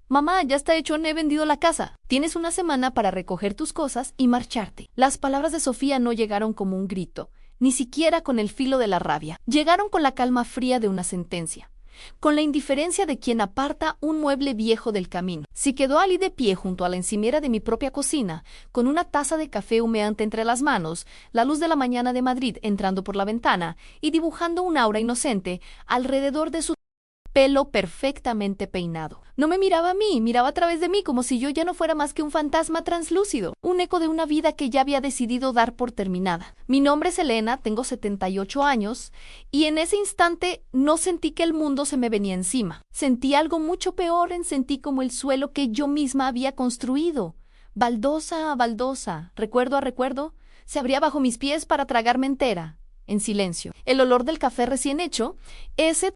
Mamá, ya está hecho, he vendido la casa. Tienes una semana para recoger tus cosas y marcharte. Las palabras de Sofía no llegaron como un grito, ni siquiera con el filo de la rabia. Llegaron con la calma fría de una sentencia, con la indiferencia de quien aparta un mueble viejo del camino. Si quedó allí de pie junto a la encimera de mi propia cocina, con una taza de café humeante entre las manos, la luz de la mañana de Madrid entrando por la ventana y dibujando un aura inocente alrededor de su pelo perfectamente peinado. No me miraba a mí, miraba a través de mí como si yo ya no fuera más que un fantasma translúcido, un eco de una vida que ya había decidido dar por terminada. Mi nombre es Elena, tengo 78 años, y en ese instante no sentí que el mundo se me venía encima. Sentí algo mucho peor, sentí como el suelo que yo misma había construido. Baldosa a baldosa, recuerdo a recuerdo, se abría bajo mis pies para tragarme entera, en silencio. El olor del café recién hecho, ese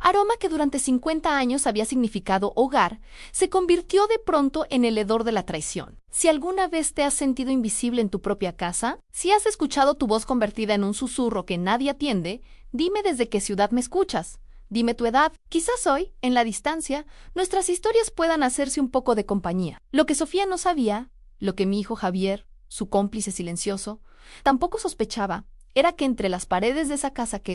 aroma que durante 50 años había significado hogar, se convirtió de pronto en el hedor de la traición. Si alguna vez te has sentido invisible en tu propia casa, si has escuchado tu voz convertida en un susurro que nadie atiende, dime desde qué ciudad me escuchas. Dime tu edad. Quizás hoy, en la distancia, nuestras historias puedan hacerse un poco de compañía. Lo que Sofía no sabía, lo que mi hijo Javier, su cómplice silencioso, tampoco sospechaba, era que entre las paredes de esa casa que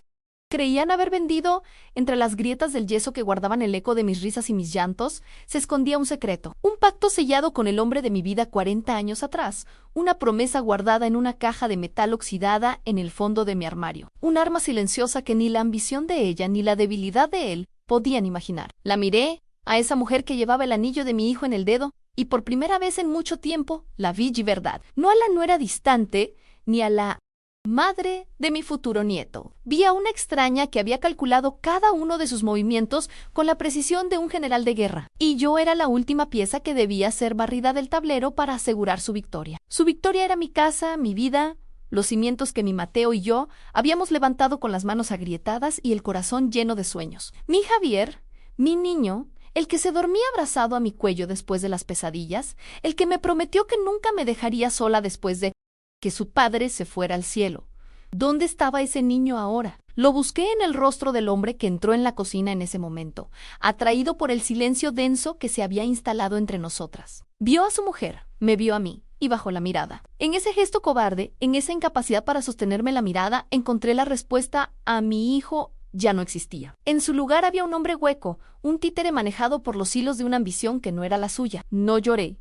creían haber vendido, entre las grietas del yeso que guardaban el eco de mis risas y mis llantos, se escondía un secreto, un pacto sellado con el hombre de mi vida 40 años atrás, una promesa guardada en una caja de metal oxidada en el fondo de mi armario, un arma silenciosa que ni la ambición de ella ni la debilidad de él podían imaginar. La miré, a esa mujer que llevaba el anillo de mi hijo en el dedo, y por primera vez en mucho tiempo la vi de verdad, no a la nuera distante, ni a la madre de mi futuro nieto. Vi a una extraña que había calculado cada uno de sus movimientos con la precisión de un general de guerra, y yo era la última pieza que debía ser barrida del tablero para asegurar su victoria. Su victoria era mi casa, mi vida, los cimientos que mi Mateo y yo habíamos levantado con las manos agrietadas y el corazón lleno de sueños. Mi Javier, mi niño, el que se dormía abrazado a mi cuello después de las pesadillas, el que me prometió que nunca me dejaría sola después de que su padre se fuera al cielo. ¿Dónde estaba ese niño ahora? Lo busqué en el rostro del hombre que entró en la cocina en ese momento, atraído por el silencio denso que se había instalado entre nosotras. Vio a su mujer, me vio a mí, y bajó la mirada. En ese gesto cobarde, en esa incapacidad para sostenerme la mirada, encontré la respuesta a mi hijo. Ya no existía. En su lugar había un hombre hueco, un títere manejado por los hilos de una ambición que no era la suya. No lloré.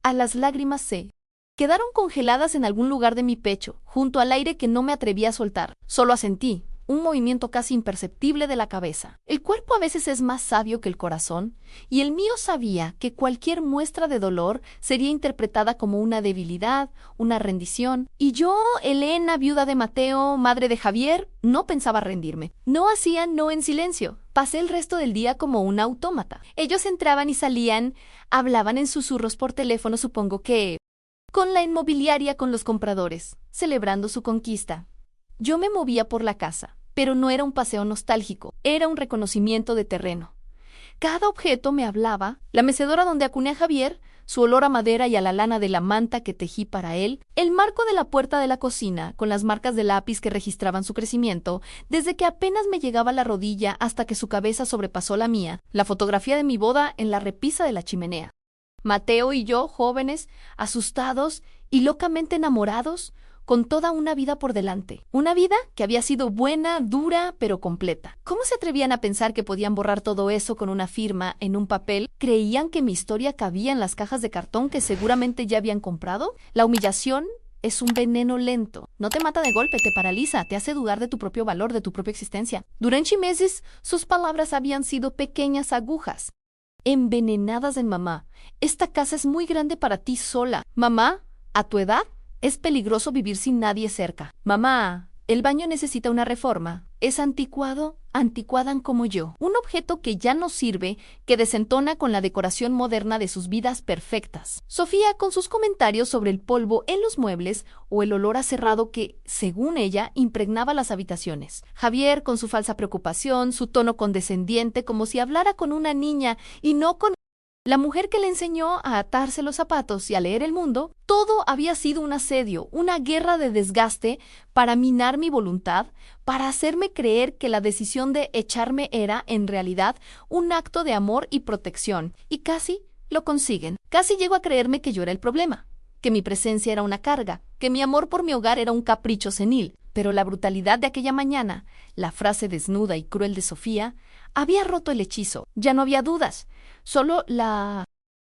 A las lágrimas quedaron congeladas en algún lugar de mi pecho, junto al aire que no me atrevía a soltar. Solo asentí, un movimiento casi imperceptible de la cabeza. El cuerpo a veces es más sabio que el corazón, y el mío sabía que cualquier muestra de dolor sería interpretada como una debilidad, una rendición, y yo, Elena, viuda de Mateo, madre de Javier, no pensaba rendirme. No hacía no en silencio. Pasé el resto del día como una autómata. Ellos entraban y salían, hablaban en susurros por teléfono, supongo que con la inmobiliaria, con los compradores, celebrando su conquista. Yo me movía por la casa, pero no era un paseo nostálgico, era un reconocimiento de terreno. Cada objeto me hablaba, la mecedora donde acuné a Javier, su olor a madera y a la lana de la manta que tejí para él, el marco de la puerta de la cocina, con las marcas de lápiz que registraban su crecimiento, desde que apenas me llegaba a la rodilla hasta que su cabeza sobrepasó la mía, la fotografía de mi boda en la repisa de la chimenea. Mateo y yo, jóvenes, asustados y locamente enamorados, con toda una vida por delante. Una vida que había sido buena, dura, pero completa. ¿Cómo se atrevían a pensar que podían borrar todo eso con una firma en un papel? ¿Creían que mi historia cabía en las cajas de cartón que seguramente ya habían comprado? La humillación es un veneno lento. No te mata de golpe, te paraliza, te hace dudar de tu propio valor, de tu propia existencia. Durante meses, sus palabras habían sido pequeñas agujas, envenenadas en mamá. Esta casa es muy grande para ti sola. Mamá, a tu edad, es peligroso vivir sin nadie cerca. Mamá, el baño necesita una reforma. Es anticuado, anticuadan como yo. Un objeto que ya no sirve, que desentona con la decoración moderna de sus vidas perfectas. Sofía con sus comentarios sobre el polvo en los muebles o el olor a cerrado que, según ella, impregnaba las habitaciones. Javier con su falsa preocupación, su tono condescendiente como si hablara con una niña y no con La mujer que le enseñó a atarse los zapatos y a leer el mundo, todo había sido un asedio, una guerra de desgaste para minar mi voluntad, para hacerme creer que la decisión de echarme era, en realidad, un acto de amor y protección. Y casi lo consiguen. Casi llego a creerme que yo era el problema, que mi presencia era una carga, que mi amor por mi hogar era un capricho senil. Pero la brutalidad de aquella mañana, la frase desnuda y cruel de Sofía, había roto el hechizo. Ya no había dudas, solo la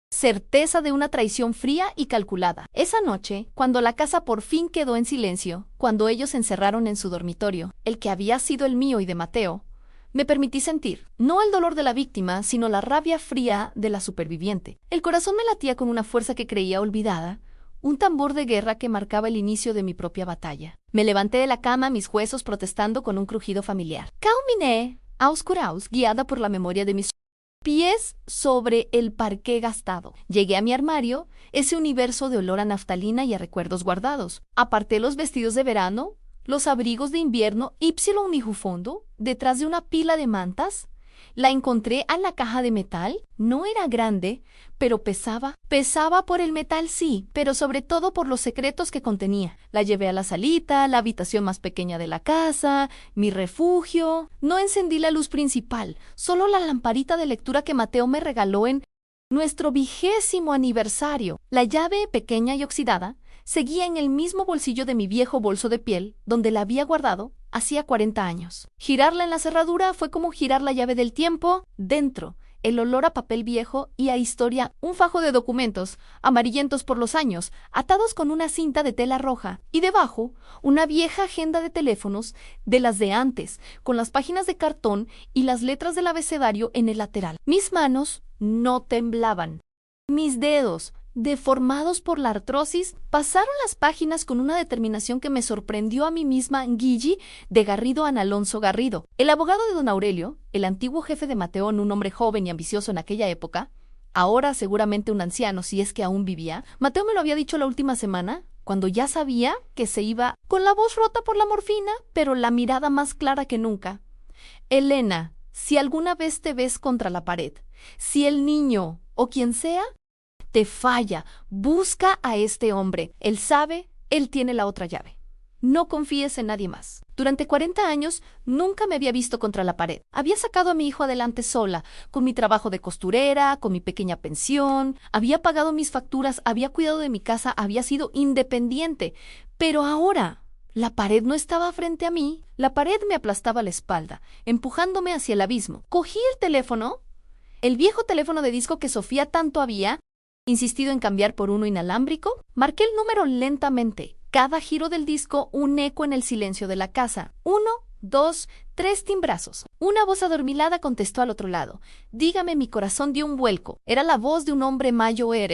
certeza de una traición fría y calculada. Esa noche, cuando la casa por fin quedó en silencio, cuando ellos se encerraron en su dormitorio, el que había sido el mío y de Mateo, me permití sentir, no el dolor de la víctima, sino la rabia fría de la superviviente. El corazón me latía con una fuerza que creía olvidada, un tambor de guerra que marcaba el inicio de mi propia batalla. Me levanté de la cama, mis huesos protestando con un crujido familiar. Caminé a oscuraos, guiada por la memoria de mis pies sobre el parqué gastado. Llegué a mi armario, ese universo de olor a naftalina y a recuerdos guardados. Aparté los vestidos de verano, los abrigos de invierno, Ypsilon mi jufondo, detrás de una pila de mantas. La encontré en la caja de metal. No era grande, pero pesaba. Pesaba por el metal, sí, pero sobre todo por los secretos que contenía. La llevé a la salita, la habitación más pequeña de la casa, mi refugio. No encendí la luz principal, solo la lamparita de lectura que Mateo me regaló en nuestro 20º aniversario. La llave, pequeña y oxidada, seguía en el mismo bolsillo de mi viejo bolso de piel, donde la había guardado hacía 40 años. Girarla en la cerradura fue como girar la llave del tiempo. Dentro, el olor a papel viejo y a historia, un fajo de documentos, amarillentos por los años, atados con una cinta de tela roja, y debajo, una vieja agenda de teléfonos de las de antes, con las páginas de cartón y las letras del abecedario en el lateral. Mis manos no temblaban. Mis dedos, deformados por la artrosis, pasaron las páginas con una determinación que me sorprendió a mí misma. Guigi de Garrido a Alonso Garrido, el abogado de don Aurelio, el antiguo jefe de Mateo, un hombre joven y ambicioso en aquella época, ahora seguramente un anciano si es que aún vivía. Mateo me lo había dicho la última semana, cuando ya sabía que se iba, con la voz rota por la morfina, pero la mirada más clara que nunca. Elena, si alguna vez te ves contra la pared, si el niño o quien sea te falla, busca a este hombre. Él sabe, él tiene la otra llave. No confíes en nadie más. Durante 40 años nunca me había visto contra la pared. Había sacado a mi hijo adelante sola, con mi trabajo de costurera, con mi pequeña pensión, había pagado mis facturas, había cuidado de mi casa, había sido independiente. Pero ahora la pared no estaba frente a mí, la pared me aplastaba la espalda, empujándome hacia el abismo. Cogí el teléfono, el viejo teléfono de disco que Sofía tanto había insistido en cambiar por uno inalámbrico. Marqué el número lentamente. Cada giro del disco un eco en el silencio de la casa. 1, 2, 3 timbrazos. Una voz adormilada contestó al otro lado. Dígame, mi corazón dio un vuelco. Era la voz de un hombre mayor,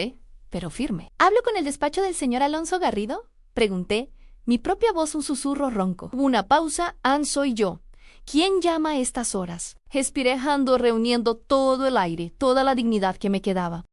pero firme. ¿Hablo con el despacho del señor Alonso Garrido?, pregunté. Mi propia voz un susurro ronco. Hubo una pausa. Soy yo. ¿Quién llama a estas horas? Respirando, reuniendo todo el aire, toda la dignidad que me quedaba.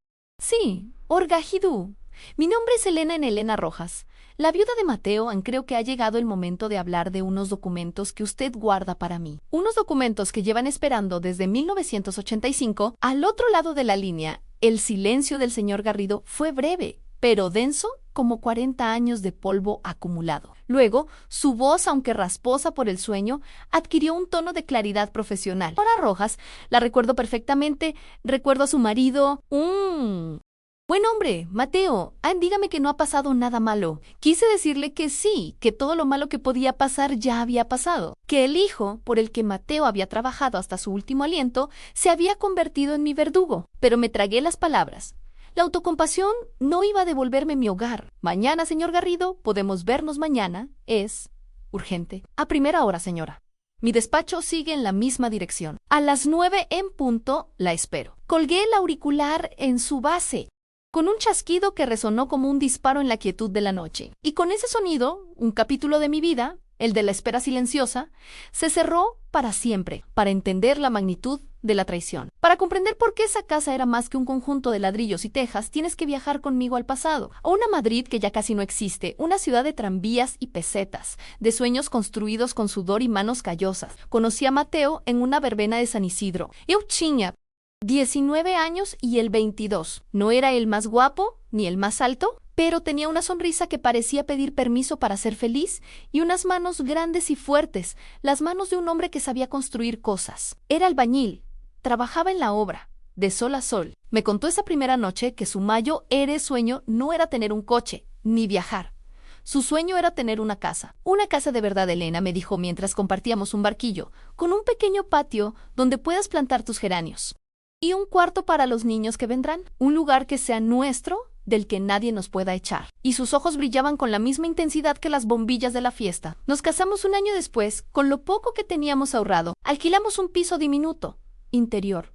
Sí, Orgajidú. Mi nombre es Elena Rojas. La viuda de Mateo. Creo que ha llegado el momento de hablar de unos documentos que usted guarda para mí. Unos documentos que llevan esperando desde 1985. Al otro lado de la línea, el silencio del señor Garrido fue breve, pero denso como 40 años de polvo acumulado. Luego, su voz, aunque rasposa por el sueño, adquirió un tono de claridad profesional. Ahora Rojas, la recuerdo perfectamente, recuerdo a su marido. Buen hombre, Mateo. Dígame que no ha pasado nada malo. Quise decirle que sí, que todo lo malo que podía pasar ya había pasado. Que el hijo, por el que Mateo había trabajado hasta su último aliento, se había convertido en mi verdugo. Pero me tragué las palabras. La autocompasión no iba a devolverme mi hogar. Mañana, señor Garrido, podemos vernos mañana. Es urgente. A primera hora, señora. Mi despacho sigue en la misma dirección. A las 9 en punto la espero. Colgué el auricular en su base, con un chasquido que resonó como un disparo en la quietud de la noche. Y con ese sonido, un capítulo de mi vida, el de la espera silenciosa, se cerró para siempre, para entender la magnitud de la traición. Para comprender por qué esa casa era más que un conjunto de ladrillos y tejas, tienes que viajar conmigo al pasado, a una Madrid que ya casi no existe, una ciudad de tranvías y pesetas, de sueños construidos con sudor y manos callosas. Conocí a Mateo en una verbena de San Isidro. Eu tinha 19 años y el 22. No era el más guapo ni el más alto, pero tenía una sonrisa que parecía pedir permiso para ser feliz y unas manos grandes y fuertes, las manos de un hombre que sabía construir cosas. Era albañil, trabajaba en la obra, de sol a sol. Me contó esa primera noche que su mayor sueño no era tener un coche, ni viajar. Su sueño era tener una casa. Una casa de verdad, Elena, me dijo mientras compartíamos un barquillo, con un pequeño patio donde puedas plantar tus geranios. Y un cuarto para los niños que vendrán. Un lugar que sea nuestro, del que nadie nos pueda echar. Y sus ojos brillaban con la misma intensidad que las bombillas de la fiesta. Nos casamos un año después, con lo poco que teníamos ahorrado. Alquilamos un piso diminuto, interior,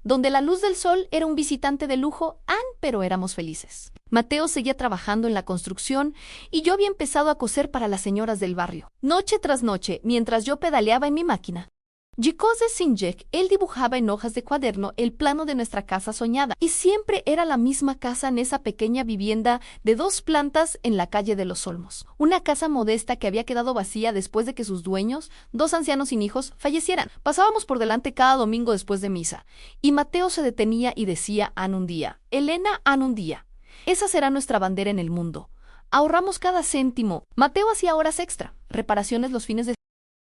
donde la luz del sol era un visitante de lujo, pero éramos felices. Mateo seguía trabajando en la construcción y yo había empezado a coser para las señoras del barrio. Noche tras noche, mientras yo pedaleaba en mi máquina, José Sinjek, él dibujaba en hojas de cuaderno el plano de nuestra casa soñada, y siempre era la misma casa en esa pequeña vivienda de 2 plantas en la calle de los Olmos. Una casa modesta que había quedado vacía después de que sus dueños, 2 ancianos sin hijos, fallecieran. Pasábamos por delante cada domingo después de misa, y Mateo se detenía y decía un día, Elena, un día. Esa será nuestra bandera en el mundo. Ahorramos cada céntimo. Mateo hacía horas extra, reparaciones los fines de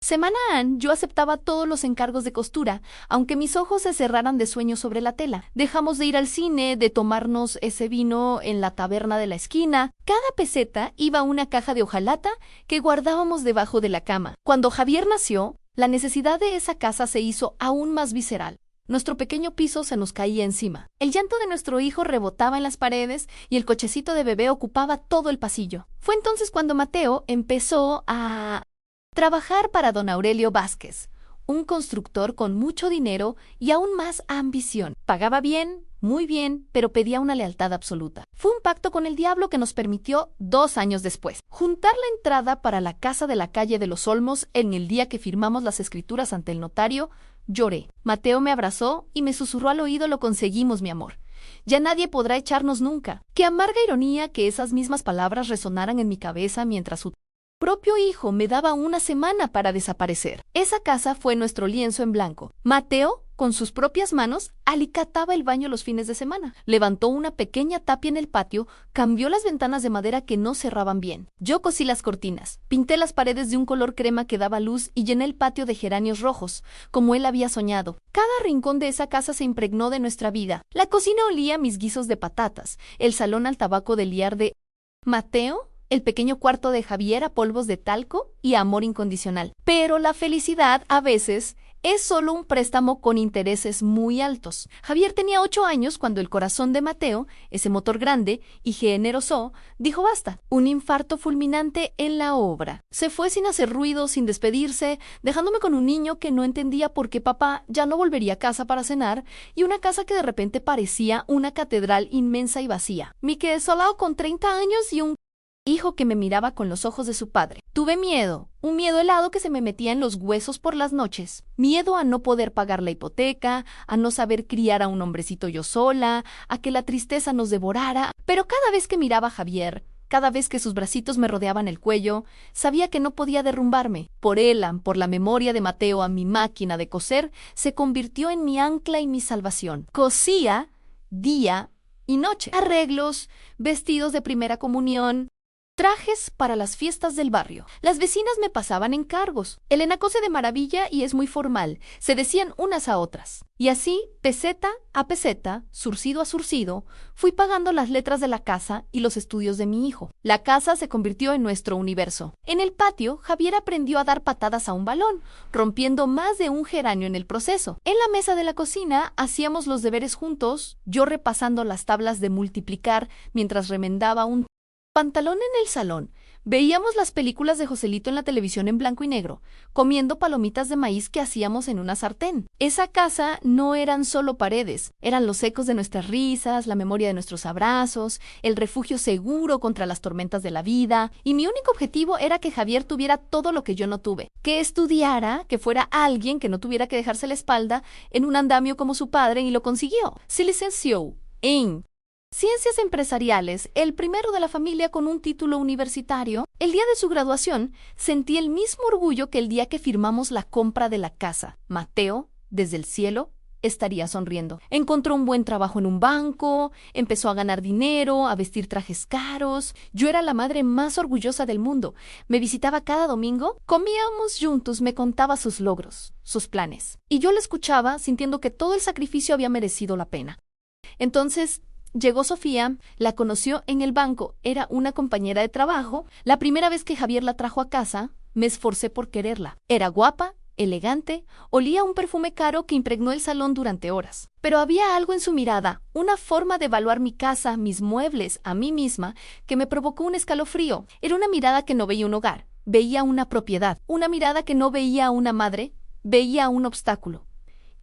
semana. Yo aceptaba todos los encargos de costura, aunque mis ojos se cerraran de sueño sobre la tela. Dejamos de ir al cine, de tomarnos ese vino en la taberna de la esquina. Cada peseta iba a una caja de hojalata que guardábamos debajo de la cama. Cuando Javier nació, la necesidad de esa casa se hizo aún más visceral. Nuestro pequeño piso se nos caía encima. El llanto de nuestro hijo rebotaba en las paredes y el cochecito de bebé ocupaba todo el pasillo. Fue entonces cuando Mateo empezó a trabajar para don Aurelio Vázquez, un constructor con mucho dinero y aún más ambición. Pagaba bien, muy bien, pero pedía una lealtad absoluta. Fue un pacto con el diablo que nos permitió 2 años después juntar la entrada para la casa de la calle de los Olmos. En el día que firmamos las escrituras ante el notario, lloré. Mateo me abrazó y me susurró al oído: lo conseguimos, mi amor. Ya nadie podrá echarnos nunca. Qué amarga ironía que esas mismas palabras resonaran en mi cabeza mientras su propio hijo me daba una semana para desaparecer. Esa casa fue nuestro lienzo en blanco. Mateo, con sus propias manos, alicataba el baño los fines de semana. Levantó una pequeña tapia en el patio, cambió las ventanas de madera que no cerraban bien. Yo cosí las cortinas, pinté las paredes de un color crema que daba luz y llené el patio de geranios rojos, como él había soñado. Cada rincón de esa casa se impregnó de nuestra vida. La cocina olía a mis guisos de patatas, el salón al tabaco de liar de Mateo, el pequeño cuarto de Javier a polvos de talco y a amor incondicional. Pero la felicidad, a veces, es solo un préstamo con intereses muy altos. Javier tenía 8 años cuando el corazón de Mateo, ese motor grande y generoso, dijo basta. Un infarto fulminante en la obra. Se fue sin hacer ruido, sin despedirse, dejándome con un niño que no entendía por qué papá ya no volvería a casa para cenar, y una casa que de repente parecía una catedral inmensa y vacía. Mi quedé solado con 30 años y un hijo que me miraba con los ojos de su padre. Tuve miedo, un miedo helado que se me metía en los huesos por las noches. Miedo a no poder pagar la hipoteca, a no saber criar a un hombrecito yo sola, a que la tristeza nos devorara. Pero cada vez que miraba a Javier, cada vez que sus bracitos me rodeaban el cuello, sabía que no podía derrumbarme. Por él, por la memoria de Mateo, a mi máquina de coser se convirtió en mi ancla y mi salvación. Cosía día y noche. Arreglos, vestidos de primera comunión, trajes para las fiestas del barrio. Las vecinas me pasaban encargos. Elena cose de maravilla y es muy formal, se decían unas a otras. Y así, peseta a peseta, surcido a surcido, fui pagando las letras de la casa y los estudios de mi hijo. La casa se convirtió en nuestro universo. En el patio, Javier aprendió a dar patadas a un balón, rompiendo más de un geranio en el proceso. En la mesa de la cocina hacíamos los deberes juntos, yo repasando las tablas de multiplicar mientras remendaba un pantalón en el salón. Veíamos las películas de Joselito en la televisión en blanco y negro, comiendo palomitas de maíz que hacíamos en una sartén. Esa casa no eran solo paredes, eran los ecos de nuestras risas, la memoria de nuestros abrazos, el refugio seguro contra las tormentas de la vida, y mi único objetivo era que Javier tuviera todo lo que yo no tuve, que estudiara, que fuera alguien que no tuviera que dejarse la espalda en un andamio como su padre, y lo consiguió. Se licenció en Ciencias Empresariales, el primero de la familia con un título universitario. El día de su graduación, sentí el mismo orgullo que el día que firmamos la compra de la casa. Mateo, desde el cielo, estaría sonriendo. Encontró un buen trabajo en un banco, empezó a ganar dinero, a vestir trajes caros. Yo era la madre más orgullosa del mundo. Me visitaba cada domingo, comíamos juntos, me contaba sus logros, sus planes. Y yo le escuchaba sintiendo que todo el sacrificio había merecido la pena. Entonces llegó Sofía, la conoció en el banco, era una compañera de trabajo. La primera vez que Javier la trajo a casa, me esforcé por quererla. Era guapa, elegante, olía a un perfume caro que impregnó el salón durante horas. Pero había algo en su mirada, una forma de evaluar mi casa, mis muebles, a mí misma, que me provocó un escalofrío. Era una mirada que no veía un hogar, veía una propiedad. Una mirada que no veía a una madre, veía un obstáculo.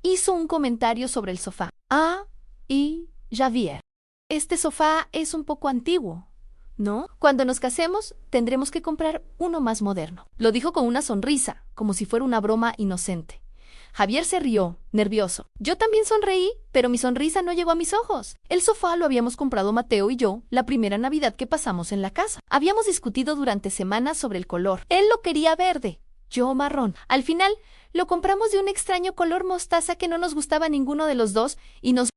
Hizo un comentario sobre el sofá. Javier, este sofá es un poco antiguo, ¿no? Cuando nos casemos, tendremos que comprar uno más moderno. Lo dijo con una sonrisa, como si fuera una broma inocente. Javier se rió, nervioso. Yo también sonreí, pero mi sonrisa no llegó a mis ojos. El sofá lo habíamos comprado Mateo y yo la primera Navidad que pasamos en la casa. Habíamos discutido durante semanas sobre el color. Él lo quería verde, yo marrón. Al final, lo compramos de un extraño color mostaza que no nos gustaba a ninguno de los dos y nos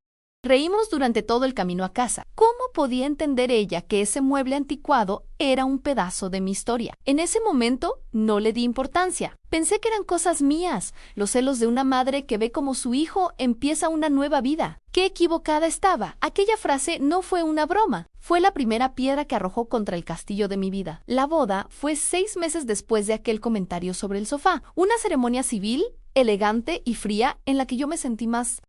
reímos durante todo el camino a casa. ¿Cómo podía entender ella que ese mueble anticuado era un pedazo de mi historia? En ese momento no le di importancia. Pensé que eran cosas mías, los celos de una madre que ve como su hijo empieza una nueva vida. ¡Qué equivocada estaba! Aquella frase no fue una broma. Fue la primera piedra que arrojó contra el castillo de mi vida. La boda fue 6 meses después de aquel comentario sobre el sofá. Una ceremonia civil, elegante y fría en la que yo me sentí más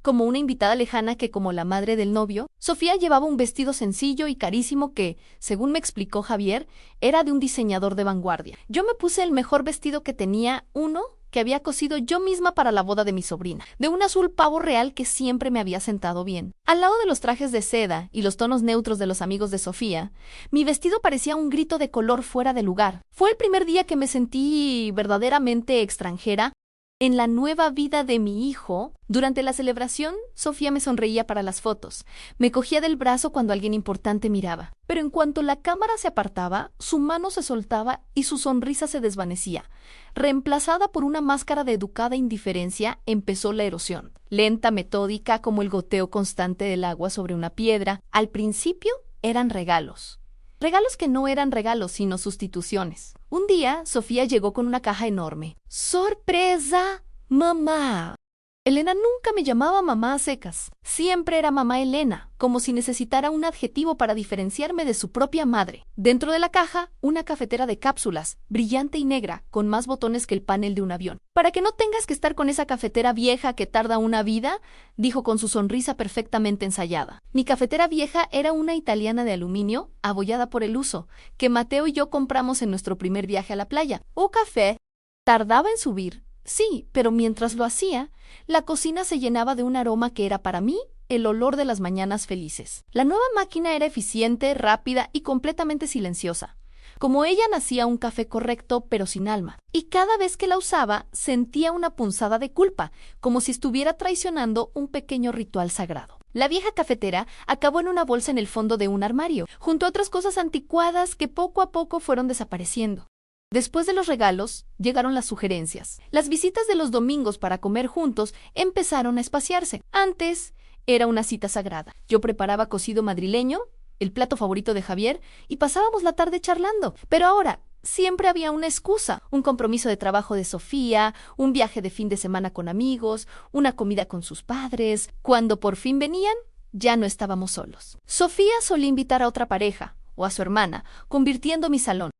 como una invitada lejana que como la madre del novio. Sofía llevaba un vestido sencillo y carísimo que, según me explicó Javier, era de un diseñador de vanguardia. Yo me puse el mejor vestido que tenía, uno que había cosido yo misma para la boda de mi sobrina, de un azul pavo real que siempre me había sentado bien. Al lado de los trajes de seda y los tonos neutros de los amigos de Sofía, mi vestido parecía un grito de color fuera de lugar. Fue el primer día que me sentí verdaderamente extranjera en la nueva vida de mi hijo. Durante la celebración, Sofía me sonreía para las fotos. Me cogía del brazo cuando alguien importante miraba. Pero en cuanto la cámara se apartaba, su mano se soltaba y su sonrisa se desvanecía. Reemplazada por una máscara de educada indiferencia, empezó la erosión. Lenta, metódica, como el goteo constante del agua sobre una piedra. Al principio, eran regalos. Regalos que no eran regalos, sino sustituciones. Un día, Sofía llegó con una caja enorme. ¡Sorpresa, mamá! Elena nunca me llamaba mamá a secas. Siempre era mamá Elena, como si necesitara un adjetivo para diferenciarme de su propia madre. Dentro de la caja, una cafetera de cápsulas, brillante y negra, con más botones que el panel de un avión. Para que no tengas que estar con esa cafetera vieja que tarda una vida, dijo con su sonrisa perfectamente ensayada. Mi cafetera vieja era una italiana de aluminio, abollada por el uso, que Mateo y yo compramos en nuestro primer viaje a la playa. O café. Tardaba en subir. Sí, pero mientras lo hacía, la cocina se llenaba de un aroma que era para mí el olor de las mañanas felices. La nueva máquina era eficiente, rápida y completamente silenciosa. Como ella nacía un café correcto pero sin alma. Y cada vez que la usaba sentía una punzada de culpa, como si estuviera traicionando un pequeño ritual sagrado. La vieja cafetera acabó en una bolsa en el fondo de un armario, junto a otras cosas anticuadas que poco a poco fueron desapareciendo. Después de los regalos, llegaron las sugerencias. Las visitas de los domingos para comer juntos empezaron a espaciarse. Antes era una cita sagrada. Yo preparaba cocido madrileño, el plato favorito de Javier, y pasábamos la tarde charlando. Pero ahora siempre había una excusa: un compromiso de trabajo de Sofía, un viaje de fin de semana con amigos, una comida con sus padres. Cuando por fin venían, ya no estábamos solos. Sofía solía invitar a otra pareja, o a su hermana, convirtiendo mi salón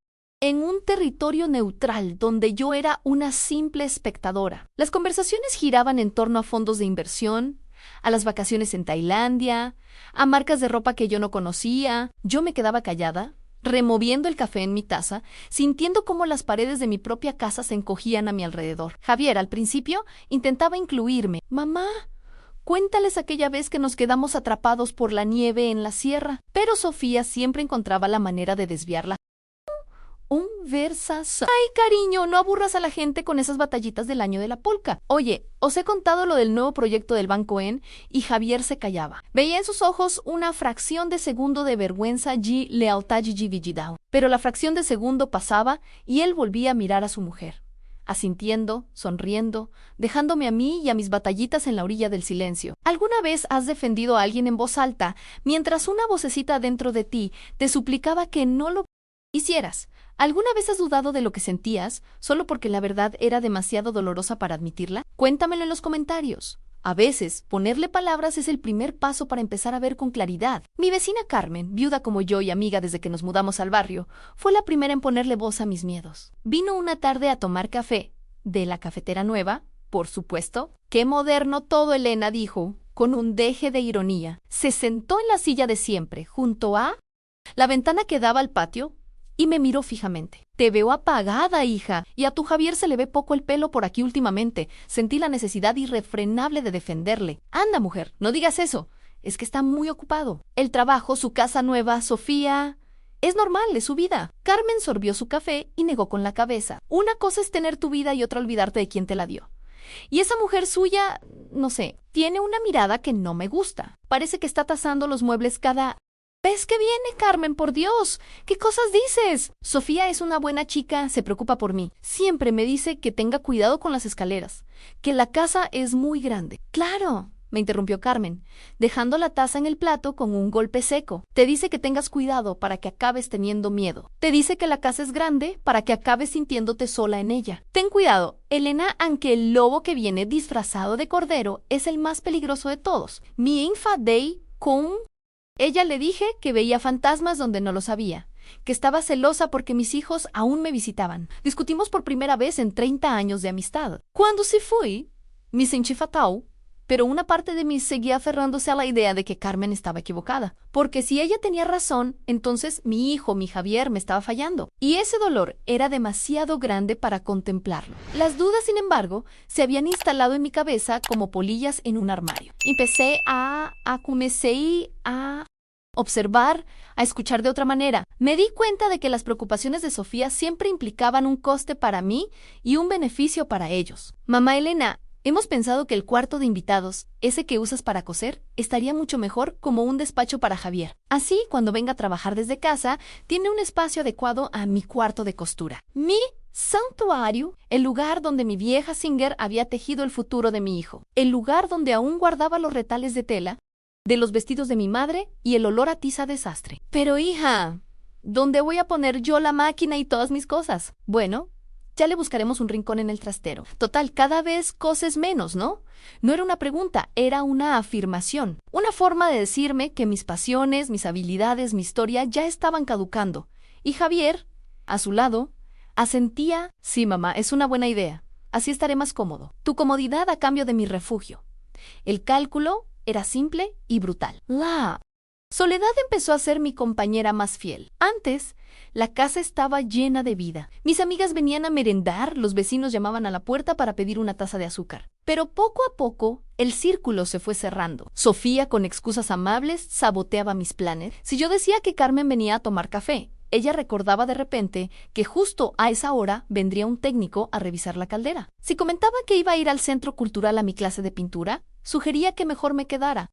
en un territorio neutral donde yo era una simple espectadora. Las conversaciones giraban en torno a fondos de inversión, a las vacaciones en Tailandia, a marcas de ropa que yo no conocía. Yo me quedaba callada, removiendo el café en mi taza, sintiendo cómo las paredes de mi propia casa se encogían a mi alrededor. Javier, al principio, intentaba incluirme. «Mamá, cuéntales aquella vez que nos quedamos atrapados por la nieve en la sierra». Pero Sofía siempre encontraba la manera de desviarla. Un versazo. Ay, cariño, no aburras a la gente con esas batallitas del año de la polca. Oye, os he contado lo del nuevo proyecto del Banco En, y Javier se callaba. Veía en sus ojos una fracción de segundo de vergüenza y lealtad y vigidao. Pero la fracción de segundo pasaba y él volvía a mirar a su mujer. asintiendo, sonriendo, dejándome a mí y a mis batallitas en la orilla del silencio. ¿Alguna vez has defendido a alguien en voz alta, mientras una vocecita dentro de ti te suplicaba que no lo hicieras? ¿Alguna vez has dudado de lo que sentías, solo porque la verdad era demasiado dolorosa para admitirla? Cuéntamelo en los comentarios. A veces, ponerle palabras es el primer paso para empezar a ver con claridad. Mi vecina Carmen, viuda como yo y amiga desde que nos mudamos al barrio, fue la primera en ponerle voz a mis miedos. Vino una tarde a tomar café, de la cafetera nueva, por supuesto. ¡Qué moderno todo!, Elena dijo, con un deje de ironía. Se sentó en la silla de siempre, junto a la ventana que daba al patio, y me miró fijamente. Te veo apagada, hija, y a tu Javier se le ve poco el pelo por aquí últimamente. Sentí la necesidad irrefrenable de defenderle. Anda, mujer, no digas eso. Es que está muy ocupado. El trabajo, su casa nueva, Sofía... Es normal, es su vida. Carmen sorbió su café y negó con la cabeza. Una cosa es tener tu vida y otra olvidarte de quien te la dio. Y esa mujer suya, no sé, tiene una mirada que no me gusta. Parece que está tasando los muebles cada... ¿Ves que viene, Carmen? ¡Por Dios! ¿Qué cosas dices? Sofía es una buena chica, se preocupa por mí. Siempre me dice que tenga cuidado con las escaleras, que la casa es muy grande. ¡Claro!, me interrumpió Carmen, dejando la taza en el plato con un golpe seco. Te dice que tengas cuidado para que acabes teniendo miedo. Te dice que la casa es grande para que acabes sintiéndote sola en ella. Ten cuidado, Elena, aunque el lobo que viene disfrazado de cordero es el más peligroso de todos. Mi enfadé con... Ella le dije que veía fantasmas donde no los había, que estaba celosa porque mis hijos aún me visitaban. Discutimos por primera vez en 30 años de amistad. Cuando se fue, me sentí fatal, pero una parte de mí seguía aferrándose a la idea de que Carmen estaba equivocada, porque si ella tenía razón, entonces mi hijo, mi Javier, me estaba fallando. Y ese dolor era demasiado grande para contemplarlo. Las dudas, sin embargo, se habían instalado en mi cabeza como polillas en un armario. Comencé a observar, a escuchar de otra manera. Me di cuenta de que las preocupaciones de Sofía siempre implicaban un coste para mí y un beneficio para ellos. Mamá Elena, hemos pensado que el cuarto de invitados, ese que usas para coser, estaría mucho mejor como un despacho para Javier. Así, cuando venga a trabajar desde casa, tiene un espacio adecuado a mi cuarto de costura. Mi santuario, el lugar donde mi vieja Singer había tejido el futuro de mi hijo. El lugar donde aún guardaba los retales de tela de los vestidos de mi madre y el olor a tiza de sastre. Pero hija, ¿dónde voy a poner yo la máquina y todas mis cosas? Bueno, ya le buscaremos un rincón en el trastero. Total, cada vez coses menos, ¿no? No era una pregunta, era una afirmación. Una forma de decirme que mis pasiones, mis habilidades, mi historia ya estaban caducando. Y Javier, a su lado, asentía. Sí, mamá, es una buena idea. Así estaré más cómodo. Tu comodidad a cambio de mi refugio. El cálculo era simple y brutal. La Soledad empezó a ser mi compañera más fiel. Antes, la casa estaba llena de vida. Mis amigas venían a merendar, los vecinos llamaban a la puerta para pedir una taza de azúcar. Pero poco a poco, el círculo se fue cerrando. Sofía, con excusas amables, saboteaba mis planes. Si yo decía que Carmen venía a tomar café, ella recordaba de repente que justo a esa hora vendría un técnico a revisar la caldera. Si comentaba que iba a ir al centro cultural a mi clase de pintura, sugería que mejor me quedara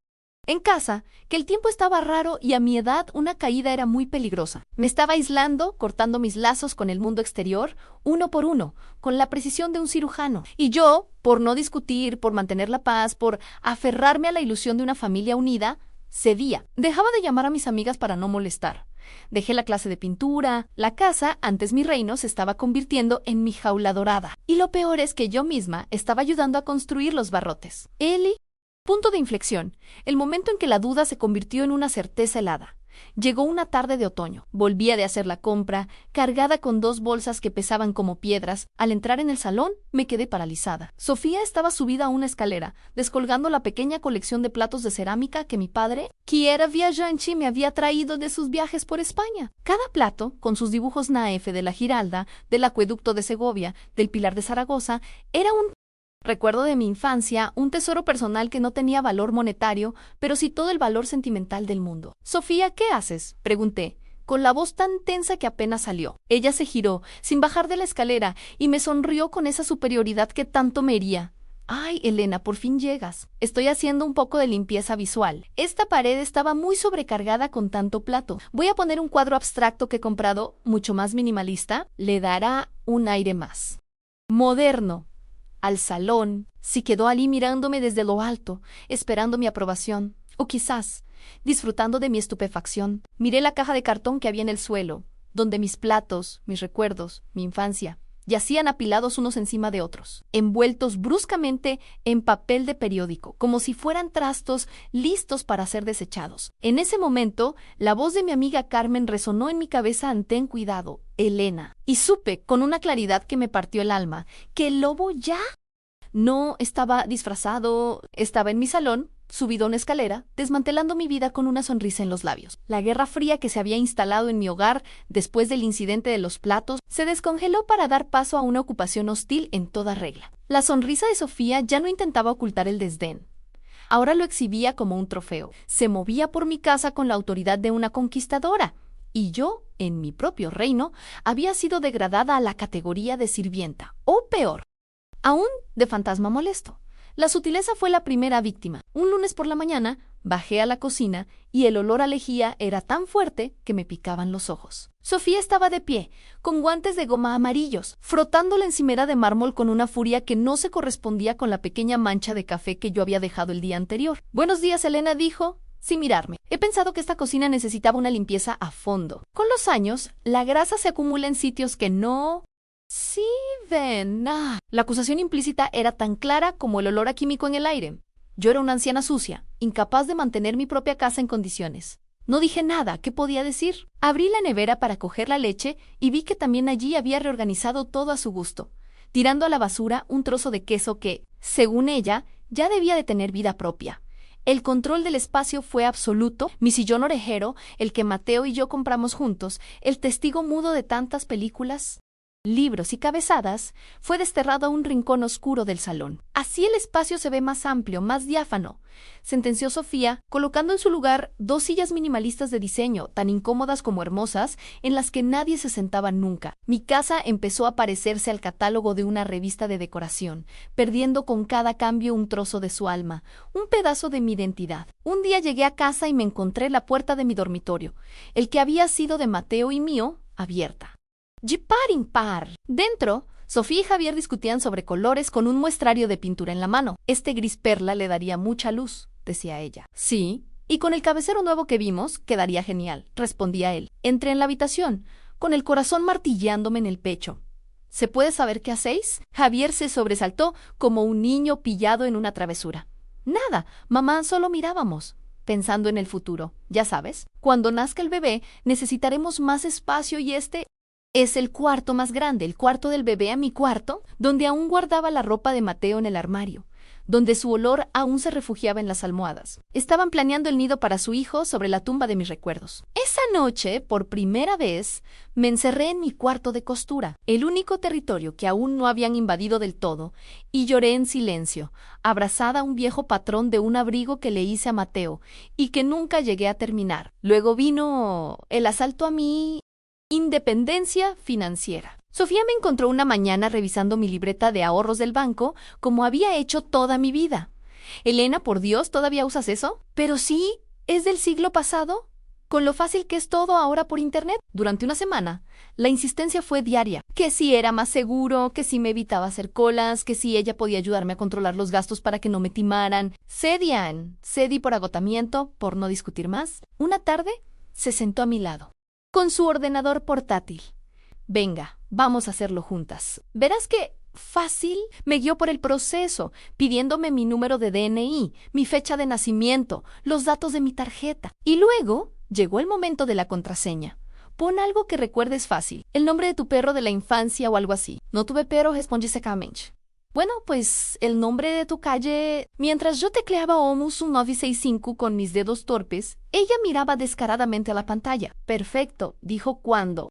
en casa, que el tiempo estaba raro y a mi edad una caída era muy peligrosa. Me estaba aislando, cortando mis lazos con el mundo exterior, uno por uno, con la precisión de un cirujano. Y yo, por no discutir, por mantener la paz, por aferrarme a la ilusión de una familia unida, cedía. Dejaba de llamar a mis amigas para no molestar. Dejé la clase de pintura. La casa, antes mi reino, se estaba convirtiendo en mi jaula dorada. Y lo peor es que yo misma estaba ayudando a construir los barrotes. Punto de inflexión, el momento en que la duda se convirtió en una certeza helada. Llegó una tarde de otoño. Volvía de hacer la compra, cargada con 2 bolsas que pesaban como piedras. Al entrar en el salón, me quedé paralizada. Sofía estaba subida a una escalera, descolgando la pequeña colección de platos de cerámica que mi padre, que era viajante, me había traído de sus viajes por España. Cada plato, con sus dibujos naef de la Giralda, del acueducto de Segovia, del Pilar de Zaragoza, era un recuerdo de mi infancia, un tesoro personal que no tenía valor monetario, pero sí todo el valor sentimental del mundo. Sofía, ¿qué haces?, pregunté, con la voz tan tensa que apenas salió. Ella se giró, sin bajar de la escalera, y me sonrió con esa superioridad que tanto me hería. Ay, Elena, por fin llegas. Estoy haciendo un poco de limpieza visual. Esta pared estaba muy sobrecargada con tanto plato. Voy a poner un cuadro abstracto que he comprado, mucho más minimalista. Le dará un aire más. moderno, al salón, si quedó allí mirándome desde lo alto, esperando mi aprobación, o quizás, disfrutando de mi estupefacción, miré la caja de cartón que había en el suelo, donde mis platos, mis recuerdos, mi infancia, yacían apilados unos encima de otros, envueltos bruscamente en papel de periódico, como si fueran trastos listos para ser desechados. En ese momento, la voz de mi amiga Carmen resonó en mi cabeza: ten cuidado, Elena. Y supe, con una claridad que me partió el alma, que el lobo ya no estaba disfrazado, estaba en mi salón, subido a una escalera, desmantelando mi vida con una sonrisa en los labios. La guerra fría que se había instalado en mi hogar después del incidente de los platos se descongeló para dar paso a una ocupación hostil en toda regla. La sonrisa de Sofía ya no intentaba ocultar el desdén. Ahora lo exhibía como un trofeo. Se movía por mi casa con la autoridad de una conquistadora. Y yo, en mi propio reino, había sido degradada a la categoría de sirvienta, o peor, aún de fantasma molesto. La sutileza fue la primera víctima. Un lunes por la mañana, bajé a la cocina y el olor a lejía era tan fuerte que me picaban los ojos. Sofía estaba de pie, con guantes de goma amarillos, frotando la encimera de mármol con una furia que no se correspondía con la pequeña mancha de café que yo había dejado el día anterior. «Buenos días, Elena», dijo, sin mirarme. «He pensado que esta cocina necesitaba una limpieza a fondo. Con los años, la grasa se acumula en sitios que no... Sí, ven. La acusación implícita era tan clara como el olor a químico en el aire. Yo era una anciana sucia, incapaz de mantener mi propia casa en condiciones. No dije nada. ¿Qué podía decir? Abrí la nevera para coger la leche y vi que también allí había reorganizado todo a su gusto, tirando a la basura un trozo de queso que, según ella, ya debía de tener vida propia. El control del espacio fue absoluto. Mi sillón orejero, el que Mateo y yo compramos juntos, el testigo mudo de tantas películas, libros y cabezadas, fue desterrado a un rincón oscuro del salón. «Así el espacio se ve más amplio, más diáfano», sentenció Sofía, colocando en su lugar 2 sillas minimalistas de diseño, tan incómodas como hermosas, en las que nadie se sentaba nunca. Mi casa empezó a parecerse al catálogo de una revista de decoración, perdiendo con cada cambio un trozo de su alma, un pedazo de mi identidad. Un día llegué a casa y me encontré la puerta de mi dormitorio, el que había sido de Mateo y mío, abierta. De par impar. Dentro, Sofía y Javier discutían sobre colores con un muestrario de pintura en la mano. «Este gris perla le daría mucha luz», decía ella. «Sí, y con el cabecero nuevo que vimos, quedaría genial», respondía él. Entré en la habitación, con el corazón martilleándome en el pecho. «¿Se puede saber qué hacéis?». Javier se sobresaltó como un niño pillado en una travesura. «Nada, mamá, solo mirábamos», pensando en el futuro. «Ya sabes, cuando nazca el bebé, necesitaremos más espacio y este es el cuarto más grande, el cuarto del bebé, a mi cuarto, donde aún guardaba la ropa de Mateo en el armario, donde su olor aún se refugiaba en las almohadas. Estaban planeando el nido para su hijo sobre la tumba de mis recuerdos. Esa noche, por primera vez, me encerré en mi cuarto de costura, el único territorio que aún no habían invadido del todo, y lloré en silencio, abrazada a un viejo patrón de un abrigo que le hice a Mateo y que nunca llegué a terminar. Luego vino el asalto a mi independencia financiera. Sofía me encontró una mañana revisando mi libreta de ahorros del banco, como había hecho toda mi vida. «Elena, por Dios, ¿todavía usas eso?». «Pero sí, es del siglo pasado, con lo fácil que es todo ahora por internet». Durante una semana, la insistencia fue diaria. Que si era más seguro, que si me evitaba hacer colas, que si ella podía ayudarme a controlar los gastos para que no me timaran. Cedí por agotamiento, por no discutir más. Una tarde, se sentó a mi lado, con su ordenador portátil. «Venga, vamos a hacerlo juntas. Verás que fácil». Me guió por el proceso, pidiéndome mi número de DNI, mi fecha de nacimiento, los datos de mi tarjeta. Y luego llegó el momento de la contraseña. «Pon algo que recuerdes fácil, el nombre de tu perro de la infancia o algo así». «No tuve perro», respondí secamente. «Bueno, pues el nombre de tu calle». Mientras yo tecleaba Omus 1965 con mis dedos torpes, ella miraba descaradamente a la pantalla. «Perfecto», dijo. «Cuando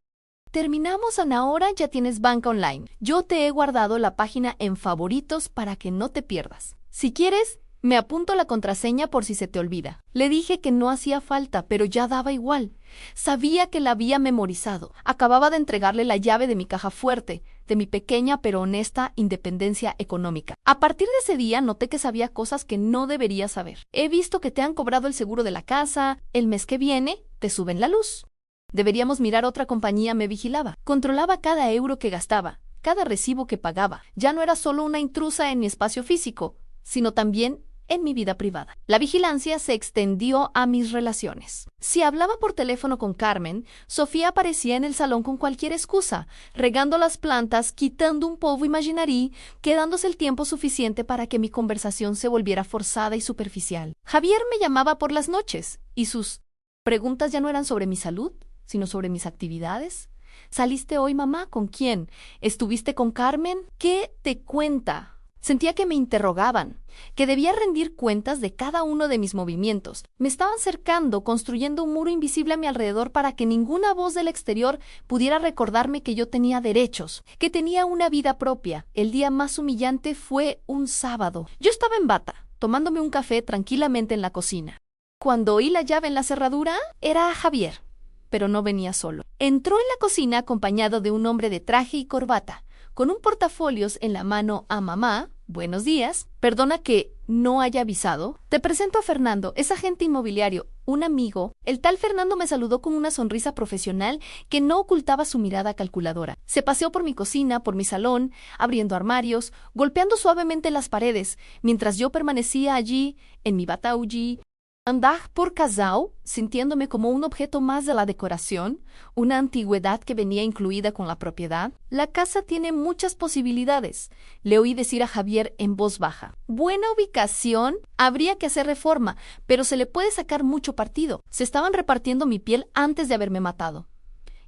terminamos ahora ya tienes banca online. Yo te he guardado la página en favoritos para que no te pierdas. Si quieres, me apunto la contraseña por si se te olvida». Le dije que no hacía falta, pero ya daba igual. Sabía que la había memorizado. Acababa de entregarle la llave de mi caja fuerte, de mi pequeña pero honesta independencia económica. A partir de ese día noté que sabía cosas que no debería saber. «He visto que te han cobrado el seguro de la casa. El mes que viene te suben la luz. Deberíamos mirar otra compañía». Me vigilaba. Controlaba cada euro que gastaba, cada recibo que pagaba. Ya no era solo una intrusa en mi espacio físico, sino también en mi vida privada. La vigilancia se extendió a mis relaciones. Si hablaba por teléfono con Carmen, Sofía aparecía en el salón con cualquier excusa, regando las plantas, quitando un polvo imaginario, quedándose el tiempo suficiente para que mi conversación se volviera forzada y superficial. Javier me llamaba por las noches, y sus preguntas ya no eran sobre mi salud, sino sobre mis actividades. ¿Saliste hoy, mamá? ¿Con quién? ¿Estuviste con Carmen? ¿Qué te cuenta? Sentía que me interrogaban, que debía rendir cuentas de cada uno de mis movimientos. Me estaban cercando, construyendo un muro invisible a mi alrededor para que ninguna voz del exterior pudiera recordarme que yo tenía derechos, que tenía una vida propia. El día más humillante fue un sábado. Yo estaba en bata, tomándome un café tranquilamente en la cocina. Cuando oí la llave en la cerradura, era Javier, pero no venía solo. Entró en la cocina acompañado de un hombre de traje y corbata, con un portafolios en la mano. A mamá, buenos días, perdona que no haya avisado. Te presento a Fernando, es agente inmobiliario, un amigo. El tal Fernando me saludó con una sonrisa profesional que no ocultaba su mirada calculadora. Se paseó por mi cocina, por mi salón, abriendo armarios, golpeando suavemente las paredes, mientras yo permanecía allí, en mi batauji, andar por casal, sintiéndome como un objeto más de la decoración, una antigüedad que venía incluida con la propiedad. La casa tiene muchas posibilidades, le oí decir a Javier en voz baja. Buena ubicación, habría que hacer reforma, pero se le puede sacar mucho partido. Se estaban repartiendo mi piel antes de haberme matado.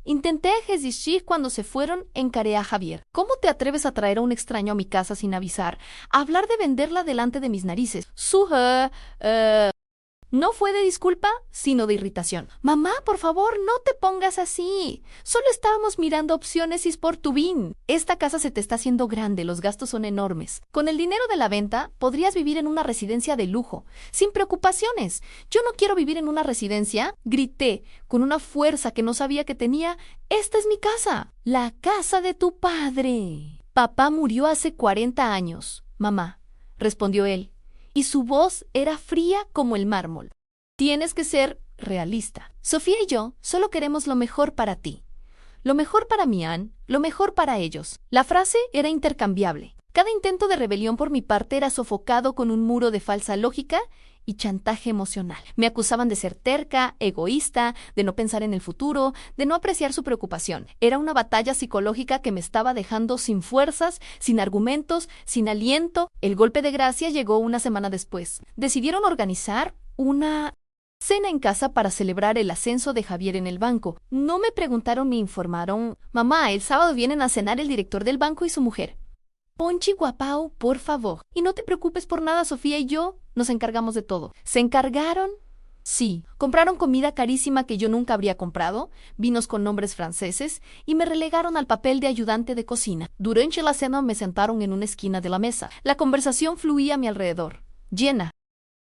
Intenté resistir cuando se fueron, encaré a Javier. ¿Cómo te atreves a traer a un extraño a mi casa sin avisar? A hablar de venderla delante de mis narices. No fue de disculpa, sino de irritación. Mamá, por favor, no te pongas así. Solo estábamos mirando opciones y por tu bien. Esta casa se te está haciendo grande, los gastos son enormes. Con el dinero de la venta, podrías vivir en una residencia de lujo, sin preocupaciones. Yo no quiero vivir en una residencia, grité, con una fuerza que no sabía que tenía. Esta es mi casa, la casa de tu padre. Papá murió hace 40 años, mamá, respondió él. Y su voz era fría como el mármol. Tienes que ser realista. Sofía y yo solo queremos lo mejor para ti. Lo mejor para Mian, lo mejor para ellos. La frase era intercambiable. Cada intento de rebelión por mi parte era sofocado con un muro de falsa lógica y chantaje emocional. Me acusaban de ser terca, egoísta, de no pensar en el futuro, de no apreciar su preocupación. Era una batalla psicológica que me estaba dejando sin fuerzas, sin argumentos, sin aliento. El golpe de gracia llegó una semana después. Decidieron organizar una cena en casa para celebrar el ascenso de Javier en el banco. No me preguntaron ni informaron. Mamá, el sábado vienen a cenar el director del banco y su mujer. Ponchi Guapao, por favor. Y no te preocupes por nada, Sofía y yo nos encargamos de todo. ¿Se encargaron? Sí. Compraron comida carísima que yo nunca habría comprado, vinos con nombres franceses, y me relegaron al papel de ayudante de cocina. Durante la cena me sentaron en una esquina de la mesa. La conversación fluía a mi alrededor, llena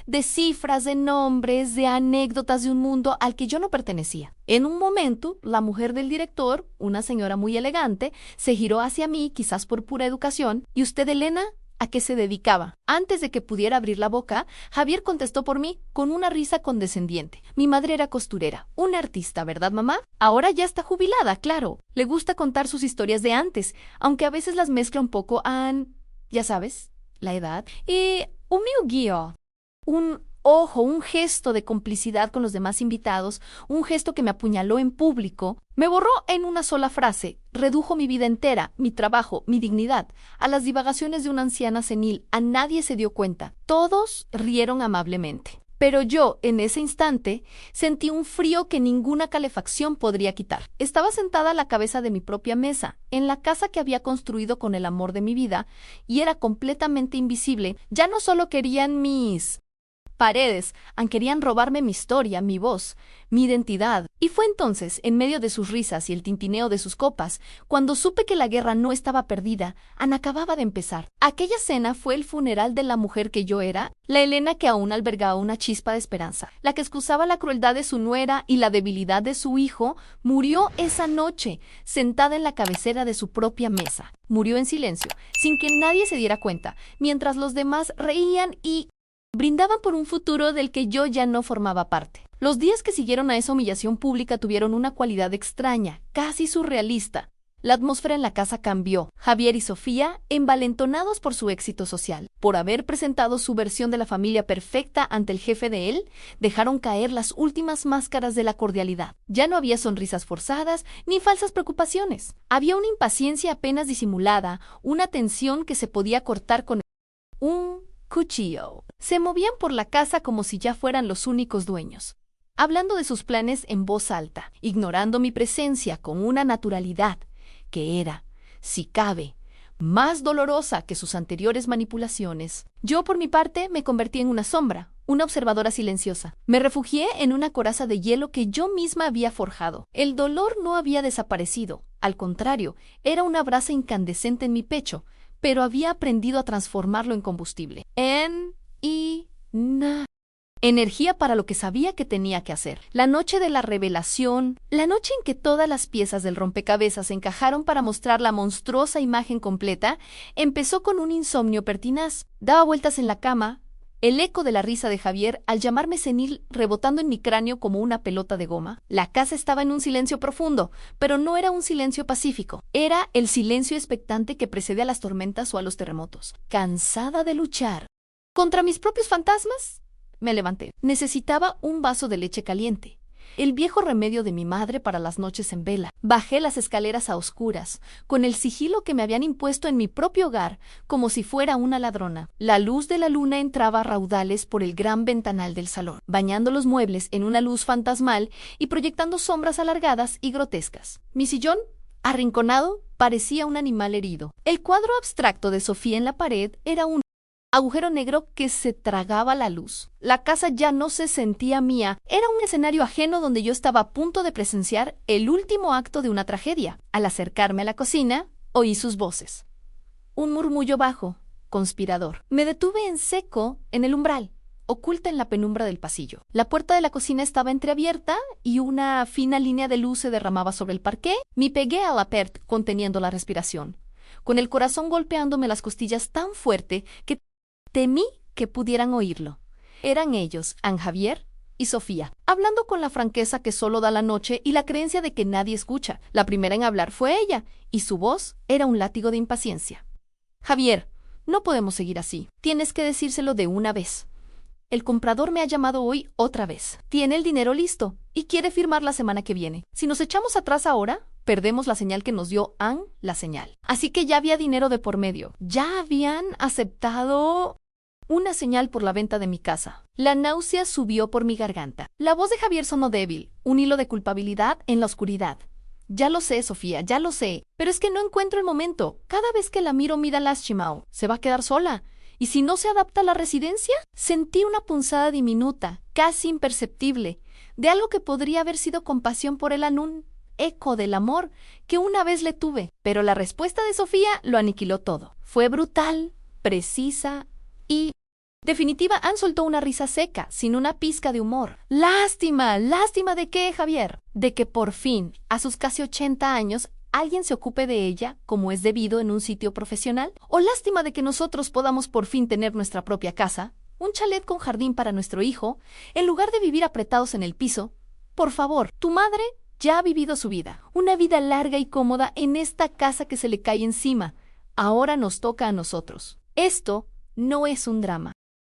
de cifras, de nombres, de anécdotas de un mundo al que yo no pertenecía. En un momento, la mujer del director, una señora muy elegante, se giró hacia mí, quizás por pura educación. ¿Y usted, Elena? ¿A qué se dedicaba? Antes de que pudiera abrir la boca, Javier contestó por mí con una risa condescendiente. Mi madre era costurera, una artista, ¿verdad, mamá? Ahora ya está jubilada, claro. Le gusta contar sus historias de antes, aunque a veces las mezcla un poco ya sabes, la edad. Y un guío. Un ojo, un gesto de complicidad con los demás invitados, un gesto que me apuñaló en público, me borró en una sola frase, redujo mi vida entera, mi trabajo, mi dignidad, a las divagaciones de una anciana senil. A nadie se dio cuenta. Todos rieron amablemente. Pero yo, en ese instante, sentí un frío que ninguna calefacción podría quitar. Estaba sentada a la cabeza de mi propia mesa, en la casa que había construido con el amor de mi vida, y era completamente invisible. Ya no solo querían mis paredes, querían robarme mi historia, mi voz, mi identidad. Y fue entonces, en medio de sus risas y el tintineo de sus copas, cuando supe que la guerra no estaba perdida. Acababa de empezar. Aquella cena fue el funeral de la mujer que yo era, la Elena que aún albergaba una chispa de esperanza. La que excusaba la crueldad de su nuera y la debilidad de su hijo, murió esa noche, sentada en la cabecera de su propia mesa. Murió en silencio, sin que nadie se diera cuenta, mientras los demás reían y brindaban por un futuro del que yo ya no formaba parte. Los días que siguieron a esa humillación pública tuvieron una cualidad extraña, casi surrealista. La atmósfera en la casa cambió. Javier y Sofía, envalentonados por su éxito social, por haber presentado su versión de la familia perfecta ante el jefe de él, dejaron caer las últimas máscaras de la cordialidad. Ya no había sonrisas forzadas ni falsas preocupaciones. Había una impaciencia apenas disimulada, una tensión que se podía cortar con un cuchillo. Se movían por la casa como si ya fueran los únicos dueños, hablando de sus planes en voz alta, ignorando mi presencia con una naturalidad que era, si cabe, más dolorosa que sus anteriores manipulaciones. Yo, por mi parte, me convertí en una sombra, una observadora silenciosa. Me refugié en una coraza de hielo que yo misma había forjado. El dolor no había desaparecido, al contrario, era una brasa incandescente en mi pecho, pero había aprendido a transformarlo en combustible. Energía para lo que sabía que tenía que hacer. La noche de la revelación, la noche en que todas las piezas del rompecabezas encajaron para mostrar la monstruosa imagen completa, empezó con un insomnio pertinaz. Daba vueltas en la cama, el eco de la risa de Javier al llamarme senil rebotando en mi cráneo como una pelota de goma. La casa estaba en un silencio profundo, pero no era un silencio pacífico. Era el silencio expectante que precede a las tormentas o a los terremotos. Cansada de luchar contra mis propios fantasmas, me levanté. Necesitaba un vaso de leche caliente, el viejo remedio de mi madre para las noches en vela. Bajé las escaleras a oscuras, con el sigilo que me habían impuesto en mi propio hogar, como si fuera una ladrona. La luz de la luna entraba a raudales por el gran ventanal del salón, bañando los muebles en una luz fantasmal y proyectando sombras alargadas y grotescas. Mi sillón, arrinconado, parecía un animal herido. El cuadro abstracto de Sofía en la pared era un agujero negro que se tragaba la luz. La casa ya no se sentía mía. Era un escenario ajeno donde yo estaba a punto de presenciar el último acto de una tragedia. Al acercarme a la cocina, oí sus voces. Un murmullo bajo, conspirador. Me detuve en seco en el umbral, oculta en la penumbra del pasillo. La puerta de la cocina estaba entreabierta y una fina línea de luz se derramaba sobre el parqué. Me pegué a la pared conteniendo la respiración, con el corazón golpeándome las costillas tan fuerte que temí que pudieran oírlo. Eran ellos, Anne Javier y Sofía, hablando con la franqueza que solo da la noche y la creencia de que nadie escucha. La primera en hablar fue ella, y su voz era un látigo de impaciencia. Javier, no podemos seguir así. Tienes que decírselo de una vez. El comprador me ha llamado hoy otra vez. Tiene el dinero listo y quiere firmar la semana que viene. Si nos echamos atrás ahora, perdemos la señal que nos dio Anne, la señal. Así que ya había dinero de por medio. Ya habían aceptado una señal por la venta de mi casa. La náusea subió por mi garganta. La voz de Javier sonó débil, un hilo de culpabilidad en la oscuridad. Ya lo sé, Sofía, ya lo sé, pero es que no encuentro el momento. Cada vez que la miro me da lástima. Se va a quedar sola. ¿Y si no se adapta a la residencia? Sentí una punzada diminuta, casi imperceptible, de algo que podría haber sido compasión por él en un eco del amor que una vez le tuve. Pero la respuesta de Sofía lo aniquiló todo. Fue brutal, precisa y definitiva. Anne soltó una risa seca, sin una pizca de humor. Lástima, lástima de qué, Javier. De que por fin, a sus casi 80 años, alguien se ocupe de ella como es debido en un sitio profesional. O lástima de que nosotros podamos por fin tener nuestra propia casa, un chalet con jardín para nuestro hijo, en lugar de vivir apretados en el piso. Por favor, tu madre ya ha vivido su vida, una vida larga y cómoda en esta casa que se le cae encima. Ahora nos toca a nosotros. Esto no es un drama.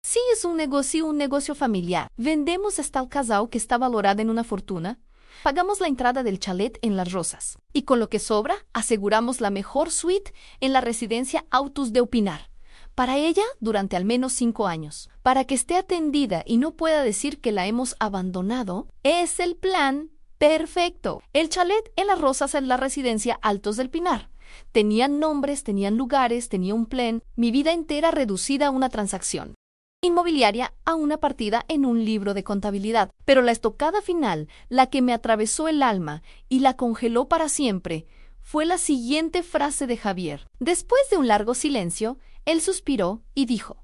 Sí es un negocio familiar. Vendemos hasta el casal que está valorada en una fortuna. Pagamos la entrada del chalet en Las Rosas. Y con lo que sobra, aseguramos la mejor suite en la residencia Autos de Opinar. Para ella, durante al menos 5 años. Para que esté atendida y no pueda decir que la hemos abandonado, es el plan perfecto. El chalet en Las Rosas es la residencia Altos del Pinar. Tenían nombres, tenían lugares, tenía un plan. Mi vida entera reducida a una transacción inmobiliaria, a una partida en un libro de contabilidad. Pero la estocada final, la que me atravesó el alma y la congeló para siempre, fue la siguiente frase de Javier. Después de un largo silencio, él suspiró y dijo: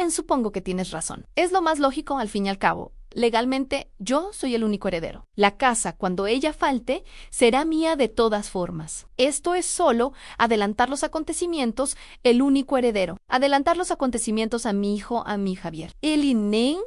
supongo que tienes razón. Es lo más lógico al fin y al cabo. Legalmente, yo soy el único heredero. La casa, cuando ella falte, será mía de todas formas. Esto es solo adelantar los acontecimientos, el único heredero. Adelantar los acontecimientos a mi hijo, a mi Javier. El INEN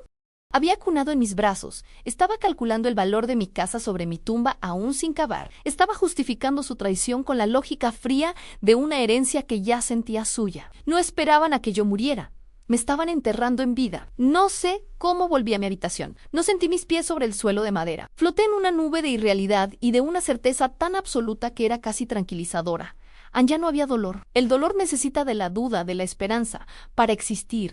Había cunado en mis brazos, estaba calculando el valor de mi casa sobre mi tumba aún sin cavar, estaba justificando su traición con la lógica fría de una herencia que ya sentía suya. No esperaban a que yo muriera. Me estaban enterrando en vida. No sé cómo volví a mi habitación. No sentí mis pies sobre el suelo de madera. Floté en una nube de irrealidad y de una certeza tan absoluta que era casi tranquilizadora. Ya no había dolor. El dolor necesita de la duda, de la esperanza, para existir.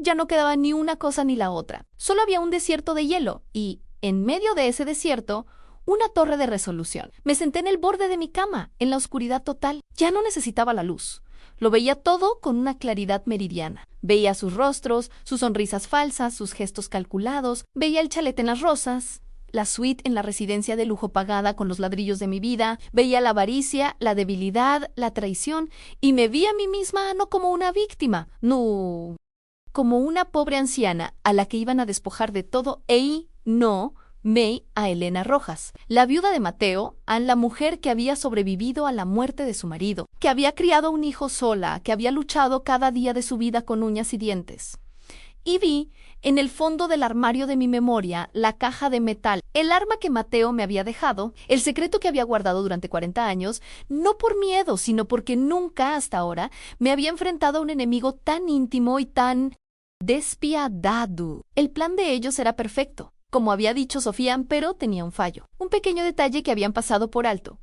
Ya no quedaba ni una cosa ni la otra. Solo había un desierto de hielo y, en medio de ese desierto, una torre de resolución. Me senté en el borde de mi cama, en la oscuridad total. Ya no necesitaba la luz. Lo veía todo con una claridad meridiana. Veía sus rostros, sus sonrisas falsas, sus gestos calculados. Veía el chalet en las rosas, la suite en la residencia de lujo pagada con los ladrillos de mi vida. Veía la avaricia, la debilidad, la traición, y me vi a mí misma no como una víctima, no, como una pobre anciana a la que iban a despojar de todo a Elena Rojas, la viuda de Mateo, a la mujer que había sobrevivido a la muerte de su marido, que había criado un hijo sola, que había luchado cada día de su vida con uñas y dientes. Y vi, en el fondo del armario de mi memoria, la caja de metal, el arma que Mateo me había dejado, el secreto que había guardado durante 40 años, no por miedo, sino porque nunca hasta ahora me había enfrentado a un enemigo tan íntimo y tan despiadado. El plan de ellos era perfecto. Como había dicho Sofía, pero tenía un fallo. Un pequeño detalle que habían pasado por alto.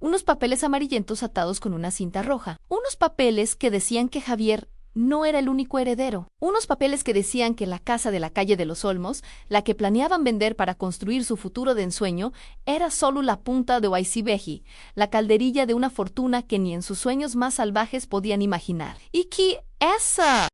Unos papeles amarillentos atados con una cinta roja. Unos papeles que decían que Javier no era el único heredero. Unos papeles que decían que la casa de la calle de los Olmos, la que planeaban vender para construir su futuro de ensueño, era solo la punta de Waizibeji, la calderilla de una fortuna que ni en sus sueños más salvajes podían imaginar. Y que esa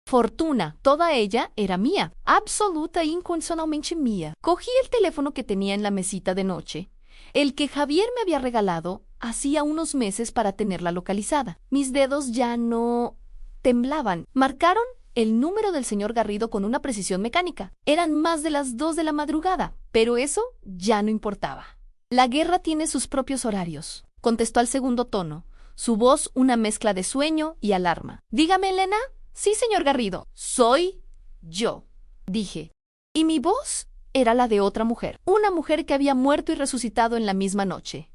fortuna, toda ella, era mía, absoluta e incondicionalmente mía. Cogí el teléfono que tenía en la mesita de noche, el que Javier me había regalado hacía unos meses para tenerla localizada. Mis dedos ya no temblaban. Marcaron el número del señor Garrido con una precisión mecánica. Eran más de las 2 de la madrugada, pero eso ya no importaba. La guerra tiene sus propios horarios, contestó al segundo tono, su voz una mezcla de sueño y alarma. Dígame, Elena. Sí, señor Garrido, soy yo, dije. Y mi voz era la de otra mujer, una mujer que había muerto y resucitado en la misma noche.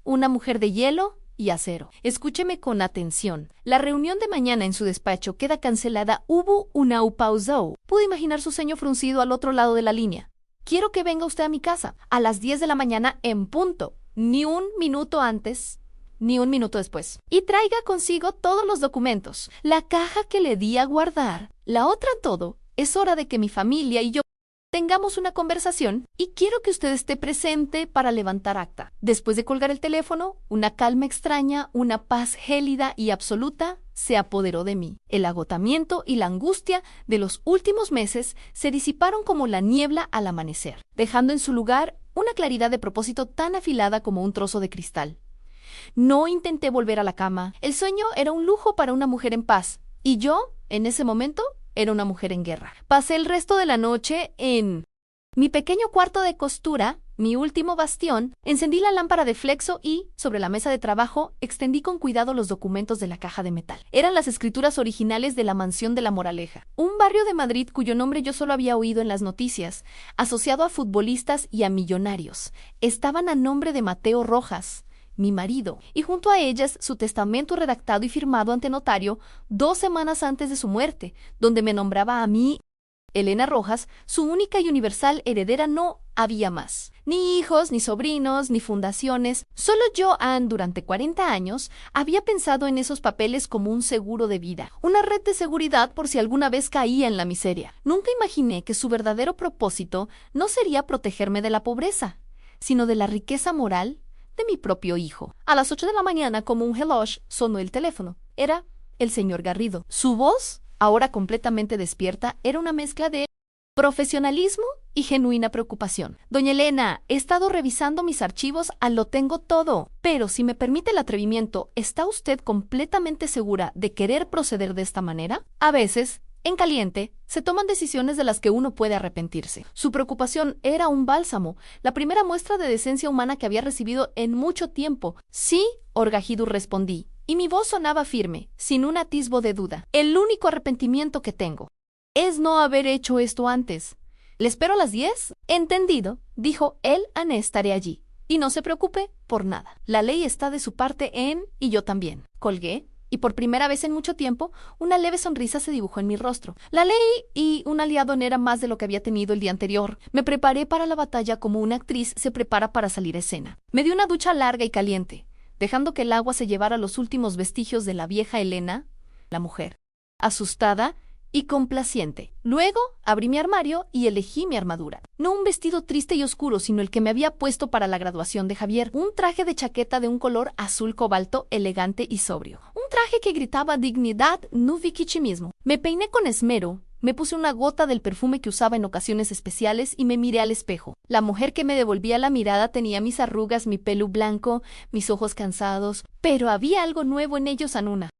Una mujer de hielo y acero. Escúcheme con atención. La reunión de mañana en su despacho queda cancelada. Hubo una pausó. Pude imaginar su ceño fruncido al otro lado de la línea. Quiero que venga usted a mi casa, a las 10 de la mañana en punto. Ni un minuto antes, ni un minuto después. Y traiga consigo todos los documentos, la caja que le di a guardar, la otra todo. Es hora de que mi familia y yo tengamos una conversación y quiero que usted esté presente para levantar acta. Después de colgar el teléfono, una calma extraña, una paz gélida y absoluta se apoderó de mí. El agotamiento y la angustia de los últimos meses se disiparon como la niebla al amanecer, dejando en su lugar una claridad de propósito tan afilada como un trozo de cristal. No intenté volver a la cama. El sueño era un lujo para una mujer en paz, y yo, en ese momento, era una mujer en guerra. Pasé el resto de la noche en mi pequeño cuarto de costura, mi último bastión. Encendí la lámpara de flexo y, sobre la mesa de trabajo, extendí con cuidado los documentos de la caja de metal. Eran las escrituras originales de la Mansión de la Moraleja, un barrio de Madrid cuyo nombre yo solo había oído en las noticias, asociado a futbolistas y a millonarios. Estaban a nombre de Mateo Rojas, mi marido, y junto a ellas su testamento redactado y firmado ante notario 2 semanas antes de su muerte, donde me nombraba a mí, Elena Rojas, su única y universal heredera. No había más. Ni hijos, ni sobrinos, ni fundaciones. Solo yo, durante 40 años, había pensado en esos papeles como un seguro de vida, una red de seguridad por si alguna vez caía en la miseria. Nunca imaginé que su verdadero propósito no sería protegerme de la pobreza, sino de la riqueza moral de mi propio hijo. A las 8 de la mañana, como un reloj, sonó el teléfono. Era el señor Garrido. Su voz, ahora completamente despierta, era una mezcla de profesionalismo y genuina preocupación. Doña Elena, he estado revisando mis archivos, lo tengo todo. Pero, si me permite el atrevimiento, ¿está usted completamente segura de querer proceder de esta manera? A veces, en caliente, se toman decisiones de las que uno puede arrepentirse. Su preocupación era un bálsamo, la primera muestra de decencia humana que había recibido en mucho tiempo. Sí, Orgajidu, respondí, y mi voz sonaba firme, sin un atisbo de duda. El único arrepentimiento que tengo es no haber hecho esto antes. ¿Le espero a las 10? Entendido, dijo él, Anne, estaré allí. Y no se preocupe por nada. La ley está de su parte y yo también. Colgué, y por primera vez en mucho tiempo, una leve sonrisa se dibujó en mi rostro. La ley y un aliado no era más de lo que había tenido el día anterior. Me preparé para la batalla como una actriz se prepara para salir a escena. Me di una ducha larga y caliente, dejando que el agua se llevara los últimos vestigios de la vieja Helena, la mujer, asustada y complaciente. Luego abrí mi armario y elegí mi armadura. No un vestido triste y oscuro, sino el que me había puesto para la graduación de Javier. Un traje de chaqueta de un color azul cobalto, elegante y sobrio. Un traje que gritaba dignidad, no mismo. Me peiné con esmero, me puse una gota del perfume que usaba en ocasiones especiales y me miré al espejo. La mujer que me devolvía la mirada tenía mis arrugas, mi pelo blanco, mis ojos cansados, pero había algo nuevo en ellos, Anuna.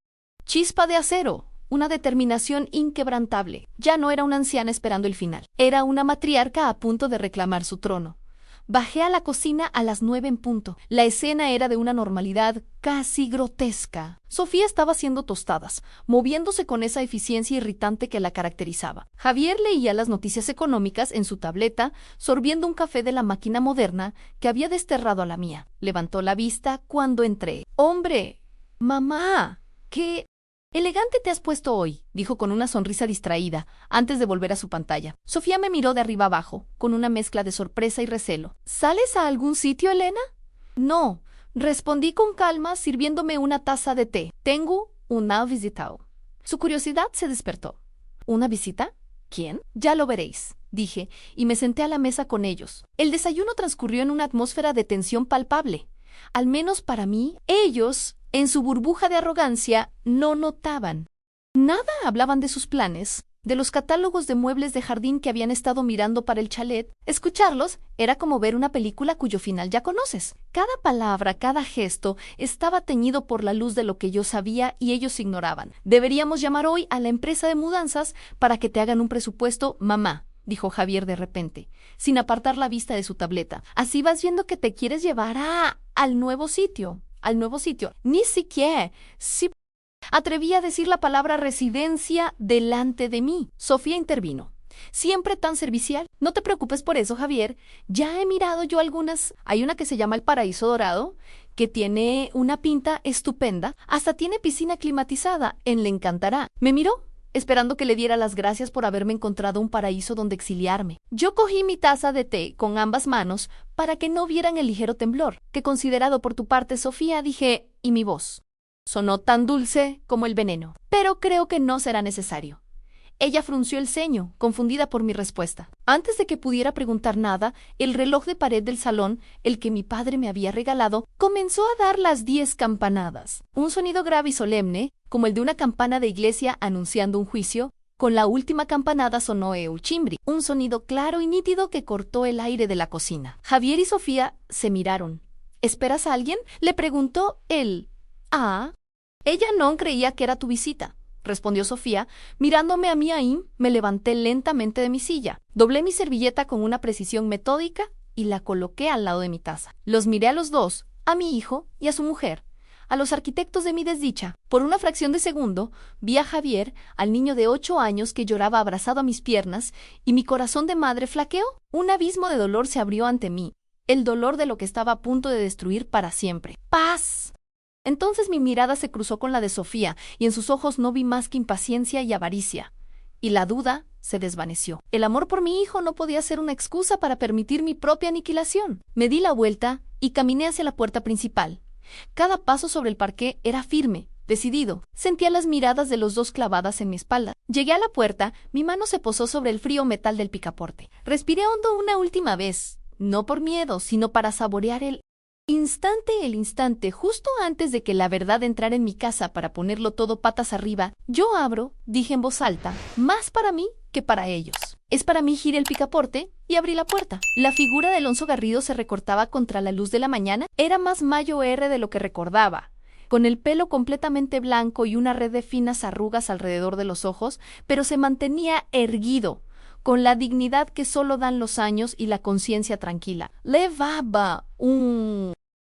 Chispa de acero. Una determinación inquebrantable. Ya no era una anciana esperando el final. Era una matriarca a punto de reclamar su trono. Bajé a la cocina a las 9 en punto. La escena era de una normalidad casi grotesca. Sofía estaba haciendo tostadas, moviéndose con esa eficiencia irritante que la caracterizaba. Javier leía las noticias económicas en su tableta, sorbiendo un café de la máquina moderna que había desterrado a la mía. Levantó la vista cuando entré. ¡Hombre! ¡Mamá! ¿Qué elegante te has puesto hoy!, dijo con una sonrisa distraída, antes de volver a su pantalla. Sofía me miró de arriba abajo, con una mezcla de sorpresa y recelo. ¿Sales a algún sitio, Elena? No, respondí con calma, sirviéndome una taza de té. Tengo una visita. Su curiosidad se despertó. ¿Una visita? ¿Quién? Ya lo veréis, dije, y me senté a la mesa con ellos. El desayuno transcurrió en una atmósfera de tensión palpable. Al menos para mí, ellos, en su burbuja de arrogancia, no notaban. Nada hablaban de sus planes, de los catálogos de muebles de jardín que habían estado mirando para el chalet. Escucharlos era como ver una película cuyo final ya conoces. Cada palabra, cada gesto estaba teñido por la luz de lo que yo sabía y ellos ignoraban. Deberíamos llamar hoy a la empresa de mudanzas para que te hagan un presupuesto, mamá, dijo Javier de repente, sin apartar la vista de su tableta. Así vas viendo que te quieres llevar al nuevo sitio. Al nuevo sitio. Ni siquiera si atreví a decir la palabra residencia delante de mí. Sofía intervino. Siempre tan servicial. No te preocupes por eso, Javier. Ya he mirado yo algunas. Hay una que se llama El Paraíso Dorado, que tiene una pinta estupenda. Hasta tiene piscina climatizada. Le encantará. Me miró, esperando que le diera las gracias por haberme encontrado un paraíso donde exiliarme. Yo cogí mi taza de té con ambas manos para que no vieran el ligero temblor, que considerado por tu parte, Sofía, dije, y mi voz sonó tan dulce como el veneno. Pero creo que no será necesario. Ella frunció el ceño, confundida por mi respuesta. Antes de que pudiera preguntar nada, el reloj de pared del salón, el que mi padre me había regalado, comenzó a dar las 10 campanadas. Un sonido grave y solemne, como el de una campana de iglesia anunciando un juicio. Con la última campanada sonó Euchimbri, un sonido claro y nítido que cortó el aire de la cocina. Javier y Sofía se miraron. ¿Esperas a alguien?, le preguntó él. Ella no creía que era tu visita, respondió Sofía, mirándome a mí ahí. Me levanté lentamente de mi silla, doblé mi servilleta con una precisión metódica y la coloqué al lado de mi taza. Los miré a los dos, a mi hijo y a su mujer, a los arquitectos de mi desdicha. Por una fracción de segundo, vi a Javier, al niño de 8 años que lloraba abrazado a mis piernas, y mi corazón de madre flaqueó. Un abismo de dolor se abrió ante mí, el dolor de lo que estaba a punto de destruir para siempre. ¡Paz! Entonces mi mirada se cruzó con la de Sofía, y en sus ojos no vi más que impaciencia y avaricia. Y la duda se desvaneció. El amor por mi hijo no podía ser una excusa para permitir mi propia aniquilación. Me di la vuelta y caminé hacia la puerta principal. Cada paso sobre el parqué era firme, decidido. Sentía las miradas de los dos clavadas en mi espalda. Llegué a la puerta, mi mano se posó sobre el frío metal del picaporte. Respiré hondo una última vez, no por miedo, sino para saborear el instante, justo antes de que la verdad entrara en mi casa para ponerlo todo patas arriba. Yo abro, dije en voz alta, más para mí que para ellos. Es para mí, giré el picaporte y abrí la puerta. La figura de Alonso Garrido se recortaba contra la luz de la mañana. Era más Mayo R de lo que recordaba, con el pelo completamente blanco y una red de finas arrugas alrededor de los ojos, pero se mantenía erguido, con la dignidad que solo dan los años y la conciencia tranquila. Levaba un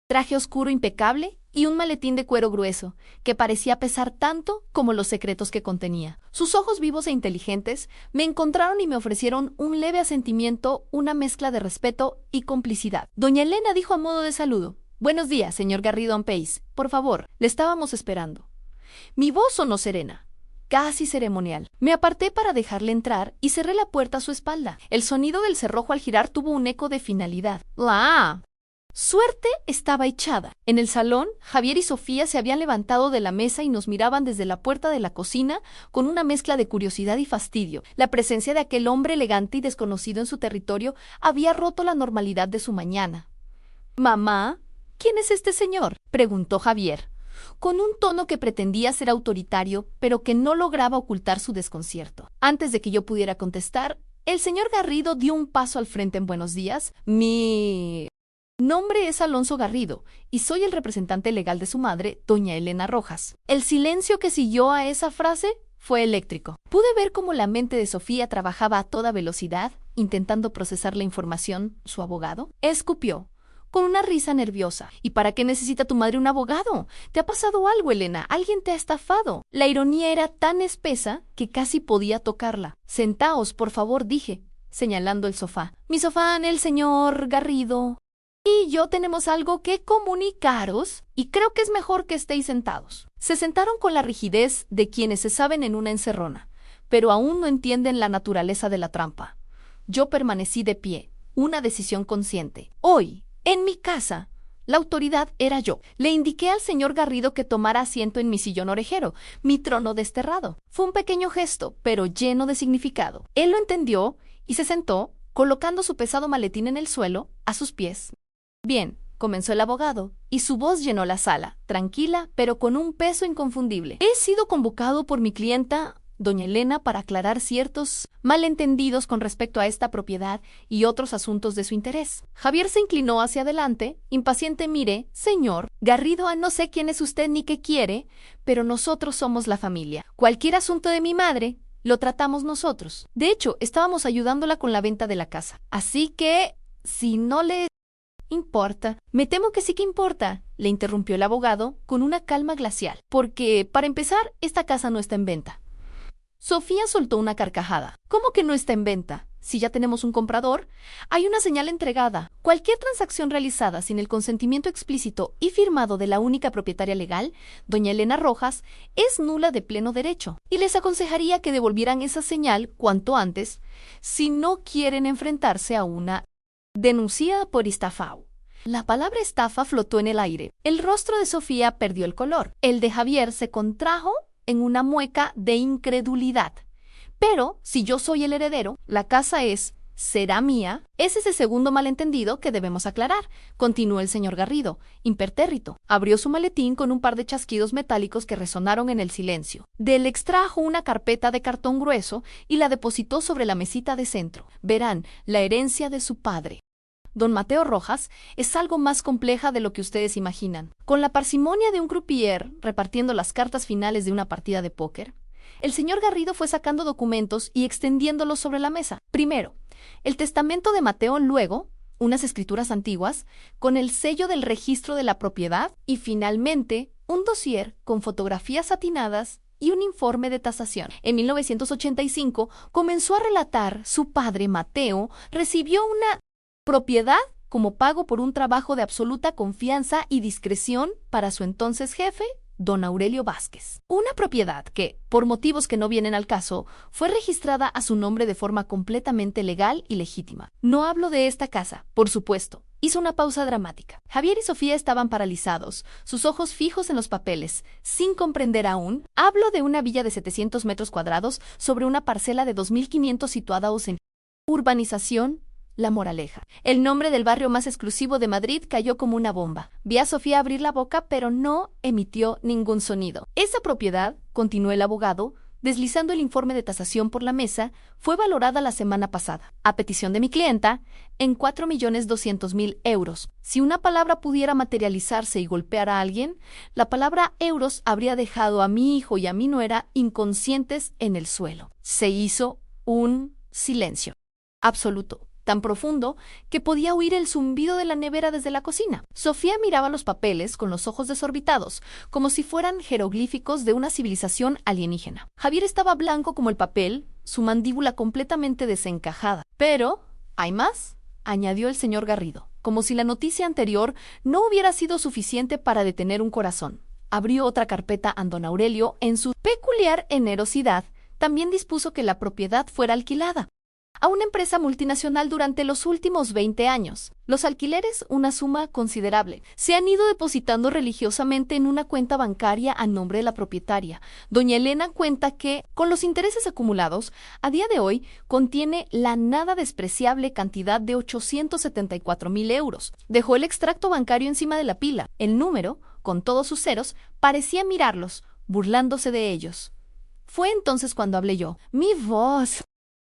traje oscuro impecable y un maletín de cuero grueso, que parecía pesar tanto como los secretos que contenía. Sus ojos vivos e inteligentes me encontraron y me ofrecieron un leve asentimiento, una mezcla de respeto y complicidad. Doña Elena dijo a modo de saludo: «Buenos días, señor Garrido Pace. Por favor, le estábamos esperando». Mi voz sonó serena, casi ceremonial. Me aparté para dejarle entrar y cerré la puerta a su espalda. El sonido del cerrojo al girar tuvo un eco de finalidad. La suerte estaba echada. En el salón, Javier y Sofía se habían levantado de la mesa y nos miraban desde la puerta de la cocina con una mezcla de curiosidad y fastidio. La presencia de aquel hombre elegante y desconocido en su territorio había roto la normalidad de su mañana. «Mamá, ¿quién es este señor?», preguntó Javier, con un tono que pretendía ser autoritario, pero que no lograba ocultar su desconcierto. Antes de que yo pudiera contestar, el señor Garrido dio un paso al frente en «Buenos días. Mi nombre es Alonso Garrido y soy el representante legal de su madre, doña Elena Rojas». El silencio que siguió a esa frase fue eléctrico. Pude ver cómo la mente de Sofía trabajaba a toda velocidad, intentando procesar la información. Su abogado escupió con una risa nerviosa. «¿Y para qué necesita tu madre un abogado? ¿Te ha pasado algo, Elena? ¿Alguien te ha estafado?». La ironía era tan espesa que casi podía tocarla. «Sentaos, por favor», dije, señalando el sofá. «Mi sofá, el señor Garrido y yo tenemos algo que comunicaros y creo que es mejor que estéis sentados». Se sentaron con la rigidez de quienes se saben en una encerrona, pero aún no entienden la naturaleza de la trampa. Yo permanecí de pie, una decisión consciente. Hoy, en mi casa, la autoridad era yo. Le indiqué al señor Garrido que tomara asiento en mi sillón orejero, mi trono desterrado. Fue un pequeño gesto, pero lleno de significado. Él lo entendió y se sentó, colocando su pesado maletín en el suelo, a sus pies. «Bien», comenzó el abogado, y su voz llenó la sala, tranquila, pero con un peso inconfundible. «He sido convocado por mi clienta, doña Elena, para aclarar ciertos malentendidos con respecto a esta propiedad y otros asuntos de su interés». Javier se inclinó hacia adelante, impaciente. «Mire, señor Garrido, no sé quién es usted ni qué quiere, pero nosotros somos la familia. Cualquier asunto de mi madre lo tratamos nosotros. De hecho, estábamos ayudándola con la venta de la casa. Así que, si no le importa». «Me temo que sí que importa», le interrumpió el abogado con una calma glacial, «porque, para empezar, esta casa no está en venta». Sofía soltó una carcajada. «¿Cómo que no está en venta? Si ya tenemos un comprador, hay una señal entregada. Cualquier transacción realizada sin el consentimiento explícito y firmado de la única propietaria legal, doña Elena Rojas, es nula de pleno derecho. Y les aconsejaría que devolvieran esa señal cuanto antes, si no quieren enfrentarse a una denuncia por estafa». La palabra estafa flotó en el aire. El rostro de Sofía perdió el color. El de Javier se contrajo en una mueca de incredulidad. «Pero, si yo soy el heredero, la casa será mía». «Es ese segundo malentendido que debemos aclarar», continuó el señor Garrido, impertérrito. Abrió su maletín con un par de chasquidos metálicos que resonaron en el silencio. De él extrajo una carpeta de cartón grueso y la depositó sobre la mesita de centro. «Verán, la herencia de su padre, don Mateo Rojas, es algo más compleja de lo que ustedes imaginan». Con la parsimonia de un croupier repartiendo las cartas finales de una partida de póker, el señor Garrido fue sacando documentos y extendiéndolos sobre la mesa. Primero, el testamento de Mateo, luego, unas escrituras antiguas, con el sello del registro de la propiedad, y finalmente, un dossier con fotografías satinadas y un informe de tasación. En 1985 comenzó a relatar: «Su padre, Mateo, recibió una propiedad como pago por un trabajo de absoluta confianza y discreción para su entonces jefe, don Aurelio Vázquez. Una propiedad que, por motivos que no vienen al caso, fue registrada a su nombre de forma completamente legal y legítima. No hablo de esta casa, por supuesto». Hizo una pausa dramática. Javier y Sofía estaban paralizados, sus ojos fijos en los papeles, sin comprender aún. «Hablo de una villa de 700 metros cuadrados sobre una parcela de 2.500 situados en urbanización La Moraleja. El nombre del barrio más exclusivo de Madrid cayó como una bomba. Vi a Sofía abrir la boca, pero no emitió ningún sonido. «Esa propiedad», continuó el abogado, deslizando el informe de tasación por la mesa, «fue valorada la semana pasada, a petición de mi clienta, en 4.200.000 euros. Si una palabra pudiera materializarse y golpear a alguien, la palabra euros habría dejado a mi hijo y a mi nuera inconscientes en el suelo». Se hizo un silencio absoluto. tan profundo que podía oír el zumbido de la nevera desde la cocina. Sofía miraba los papeles con los ojos desorbitados, como si fueran jeroglíficos de una civilización alienígena. Javier estaba blanco como el papel, su mandíbula completamente desencajada. Pero, ¿hay más?, añadió el señor Garrido, como si la noticia anterior no hubiera sido suficiente para detener un corazón. Abrió otra carpeta a don Aurelio. En su peculiar generosidad, también dispuso que la propiedad fuera alquilada a una empresa multinacional durante los últimos 20 años. Los alquileres, una suma considerable, se han ido depositando religiosamente en una cuenta bancaria a nombre de la propietaria. Doña Elena cuenta que, con los intereses acumulados, a día de hoy contiene la nada despreciable cantidad de 874.000 euros. Dejó el extracto bancario encima de la pila. El número, con todos sus ceros, parecía mirarlos, burlándose de ellos. Fue entonces cuando hablé yo. Mi voz,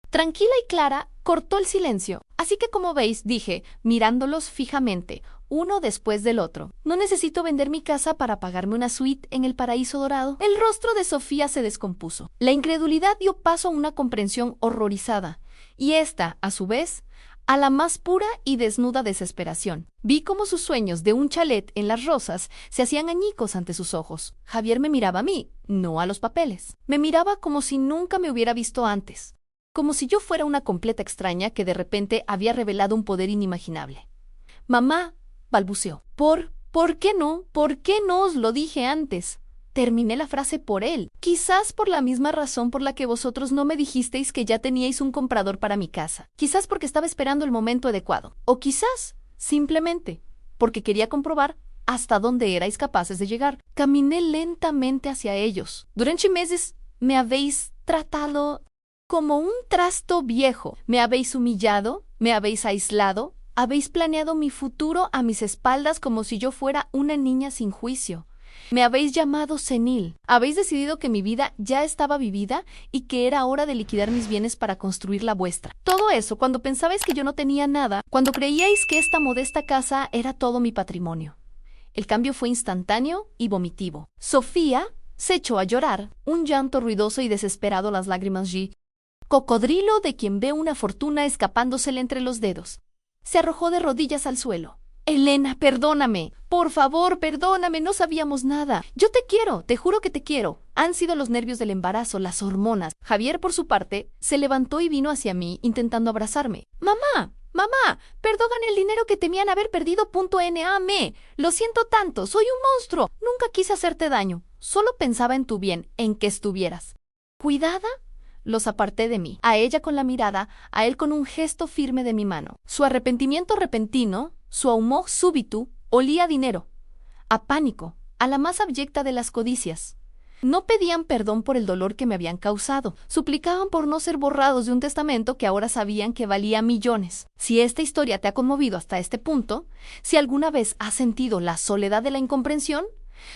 tranquila y clara, cortó el silencio. Así que, como veis, dije, mirándolos fijamente, uno después del otro, no necesito vender mi casa para pagarme una suite en el paraíso dorado. El rostro de Sofía se descompuso. La incredulidad dio paso a una comprensión horrorizada, y esta, a su vez, a la más pura y desnuda desesperación. Vi cómo sus sueños de un chalet en Las Rosas se hacían añicos ante sus ojos. Javier me miraba a mí, no a los papeles. Me miraba como si nunca me hubiera visto antes, como si yo fuera una completa extraña que de repente había revelado un poder inimaginable. «Mamá», balbuceó. ¿Por qué no? ¿Por qué no os lo dije antes? Terminé la frase por él. Quizás por la misma razón por la que vosotros no me dijisteis que ya teníais un comprador para mi casa. Quizás porque estaba esperando el momento adecuado. O quizás, simplemente, porque quería comprobar hasta dónde erais capaces de llegar. Caminé lentamente hacia ellos. Durante meses me habéis tratado como un trasto viejo. Me habéis humillado, me habéis aislado, habéis planeado mi futuro a mis espaldas como si yo fuera una niña sin juicio. Me habéis llamado senil. Habéis decidido que mi vida ya estaba vivida y que era hora de liquidar mis bienes para construir la vuestra. Todo eso cuando pensabais que yo no tenía nada, cuando creíais que esta modesta casa era todo mi patrimonio. El cambio fue instantáneo y vomitivo. Sofía se echó a llorar, un llanto ruidoso y desesperado, las lágrimas cocodrilo de quien ve una fortuna escapándosele entre los dedos. Se arrojó de rodillas al suelo. «Elena, perdóname. Por favor, perdóname. No sabíamos nada. Yo te quiero. Te juro que te quiero. Han sido los nervios del embarazo, las hormonas». Javier, por su parte, se levantó y vino hacia mí, intentando abrazarme. «Mamá, mamá, perdóname el dinero que temían haber perdido. NAME. Lo siento tanto. Soy un monstruo. Nunca quise hacerte daño. Solo pensaba en tu bien, en que estuvieras cuidada». Los aparté de mí, a ella con la mirada, a él con un gesto firme de mi mano. Su arrepentimiento repentino, su ahumó súbito, olía a dinero, a pánico, a la más abyecta de las codicias. No pedían perdón por el dolor que me habían causado, suplicaban por no ser borrados de un testamento que ahora sabían que valía millones. Si esta historia te ha conmovido hasta este punto, si alguna vez has sentido la soledad de la incomprensión,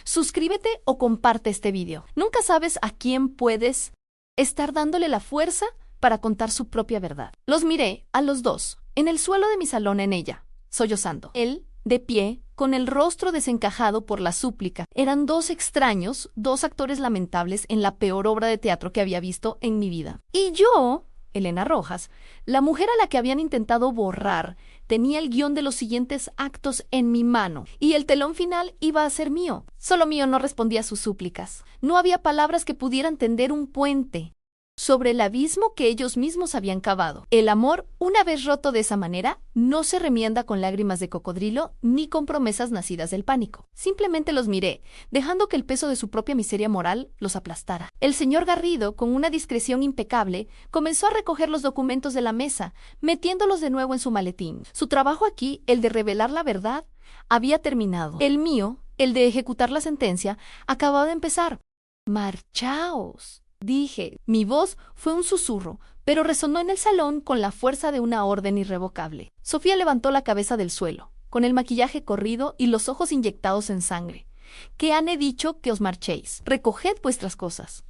suscríbete o comparte este vídeo. Nunca sabes a quién puedes estar dándole la fuerza para contar su propia verdad. Los miré a los dos, en el suelo de mi salón, en ella, sollozando. Él, de pie, con el rostro desencajado por la súplica. Eran dos extraños, dos actores lamentables en la peor obra de teatro que había visto en mi vida. Y yo, Elena Rojas, la mujer a la que habían intentado borrar, tenía el guión de los siguientes actos en mi mano, y el telón final iba a ser mío. Solo mío. No respondía a sus súplicas. No había palabras que pudieran tender un puente sobre el abismo que ellos mismos habían cavado. El amor, una vez roto de esa manera, no se remienda con lágrimas de cocodrilo ni con promesas nacidas del pánico. Simplemente los miré, dejando que el peso de su propia miseria moral los aplastara. El señor Garrido, con una discreción impecable, comenzó a recoger los documentos de la mesa, metiéndolos de nuevo en su maletín. Su trabajo aquí, el de revelar la verdad, había terminado. El mío, el de ejecutar la sentencia, acababa de empezar. «Marchaos», dije. Mi voz fue un susurro, pero resonó en el salón con la fuerza de una orden irrevocable. Sofía levantó la cabeza del suelo, con el maquillaje corrido y los ojos inyectados en sangre. «¿Qué han dicho? Que os marchéis. Recoged vuestras cosas.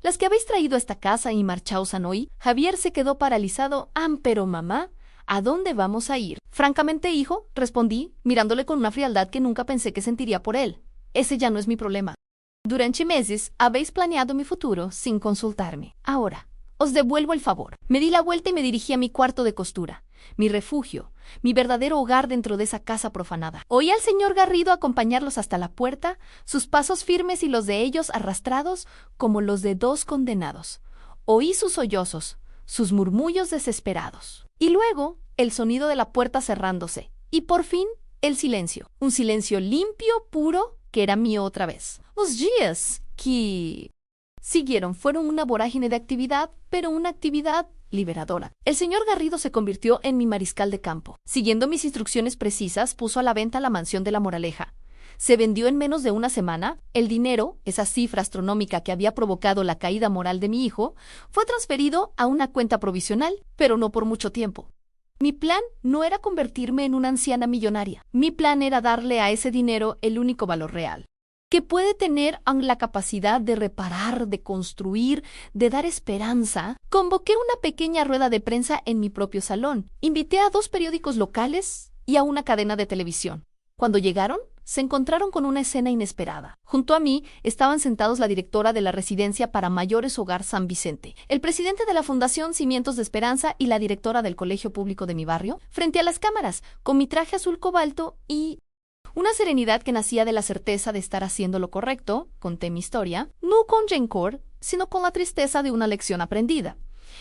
Las que habéis traído a esta casa y marchaos a hoy». Javier se quedó paralizado. «Pero mamá, ¿a dónde vamos a ir?» «Francamente, hijo», respondí, mirándole con una frialdad que nunca pensé que sentiría por él. «Ese ya no es mi problema. Durante meses habéis planeado mi futuro sin consultarme. Ahora, os devuelvo el favor. Me di la vuelta y me dirigí a mi cuarto de costura, mi refugio, mi verdadero hogar dentro de esa casa profanada. Oí al señor Garrido acompañarlos hasta la puerta, sus pasos firmes y los de ellos arrastrados como los de dos condenados. Oí sus sollozos, sus murmullos desesperados. Y luego el sonido de la puerta cerrándose. Y por fin el silencio. Un silencio limpio, puro, que era mío otra vez. Los días que siguieron fueron una vorágine de actividad, pero una actividad liberadora. El señor Garrido se convirtió en mi mariscal de campo. Siguiendo mis instrucciones precisas, puso a la venta la mansión de La Moraleja. Se vendió en menos de una semana. El dinero, esa cifra astronómica que había provocado la caída moral de mi hijo, fue transferido a una cuenta provisional, pero no por mucho tiempo. Mi plan no era convertirme en una anciana millonaria. Mi plan era darle a ese dinero el único valor real que puede tener la capacidad de reparar, de construir, de dar esperanza. Convoqué una pequeña rueda de prensa en mi propio salón. Invité a 2 periódicos locales y a una cadena de televisión. Cuando llegaron, se encontraron con una escena inesperada. Junto a mí estaban sentados la directora de la Residencia para Mayores Hogar San Vicente, el presidente de la Fundación Cimientos de Esperanza y la directora del Colegio Público de mi barrio, frente a las cámaras, con mi traje azul cobalto y una serenidad que nacía de la certeza de estar haciendo lo correcto. Conté mi historia, no con rencor, sino con la tristeza de una lección aprendida.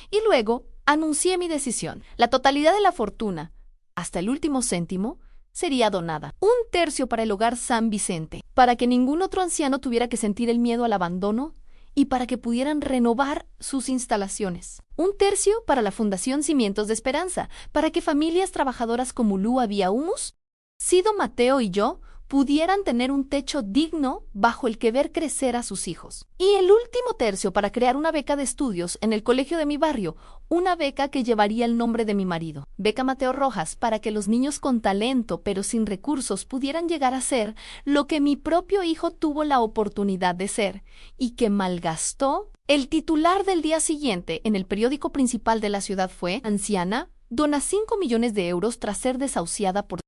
Y luego anuncié mi decisión. La totalidad de la fortuna, hasta el último céntimo, sería donada. 1/3 para el hogar San Vicente, para que ningún otro anciano tuviera que sentir el miedo al abandono y para que pudieran renovar sus instalaciones. 1/3 para la Fundación Cimientos de Esperanza, para que familias trabajadoras como Lua Vía Humus, Sido, Mateo y yo pudieran tener un techo digno bajo el que ver crecer a sus hijos. Y el último tercio para crear una beca de estudios en el colegio de mi barrio, una beca que llevaría el nombre de mi marido. Beca Mateo Rojas, para que los niños con talento pero sin recursos pudieran llegar a ser lo que mi propio hijo tuvo la oportunidad de ser y que malgastó. El titular del día siguiente en el periódico principal de la ciudad fue: Anciana dona 5 millones de euros tras ser desahuciada por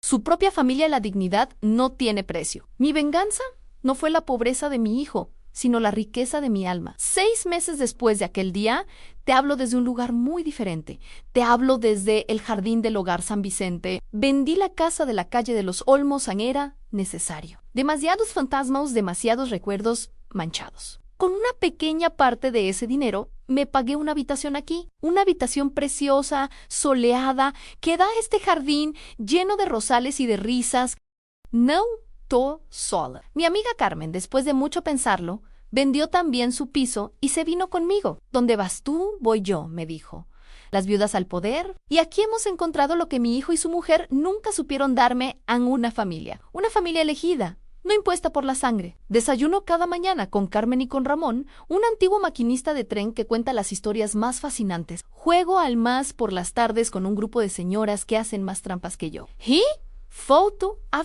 su propia familia. La dignidad no tiene precio. Mi venganza no fue la pobreza de mi hijo, sino la riqueza de mi alma. 6 meses después de aquel día, te hablo desde un lugar muy diferente. Te hablo desde el jardín del hogar San Vicente. Vendí la casa de la calle de los Olmos, era necesario. Demasiados fantasmas, demasiados recuerdos manchados. Con una pequeña parte de ese dinero, me pagué una habitación aquí, una habitación preciosa, soleada, que da a este jardín lleno de rosales y de risas. No to sola. Mi amiga Carmen, después de mucho pensarlo, vendió también su piso y se vino conmigo. Donde vas tú, voy yo, me dijo. Las viudas al poder. Y aquí hemos encontrado lo que mi hijo y su mujer nunca supieron darme a una familia elegida, no impuesta por la sangre. Desayuno cada mañana con Carmen y con Ramón, un antiguo maquinista de tren que cuenta las historias más fascinantes. Juego al más por las tardes con un grupo de señoras que hacen más trampas que yo. Y foto a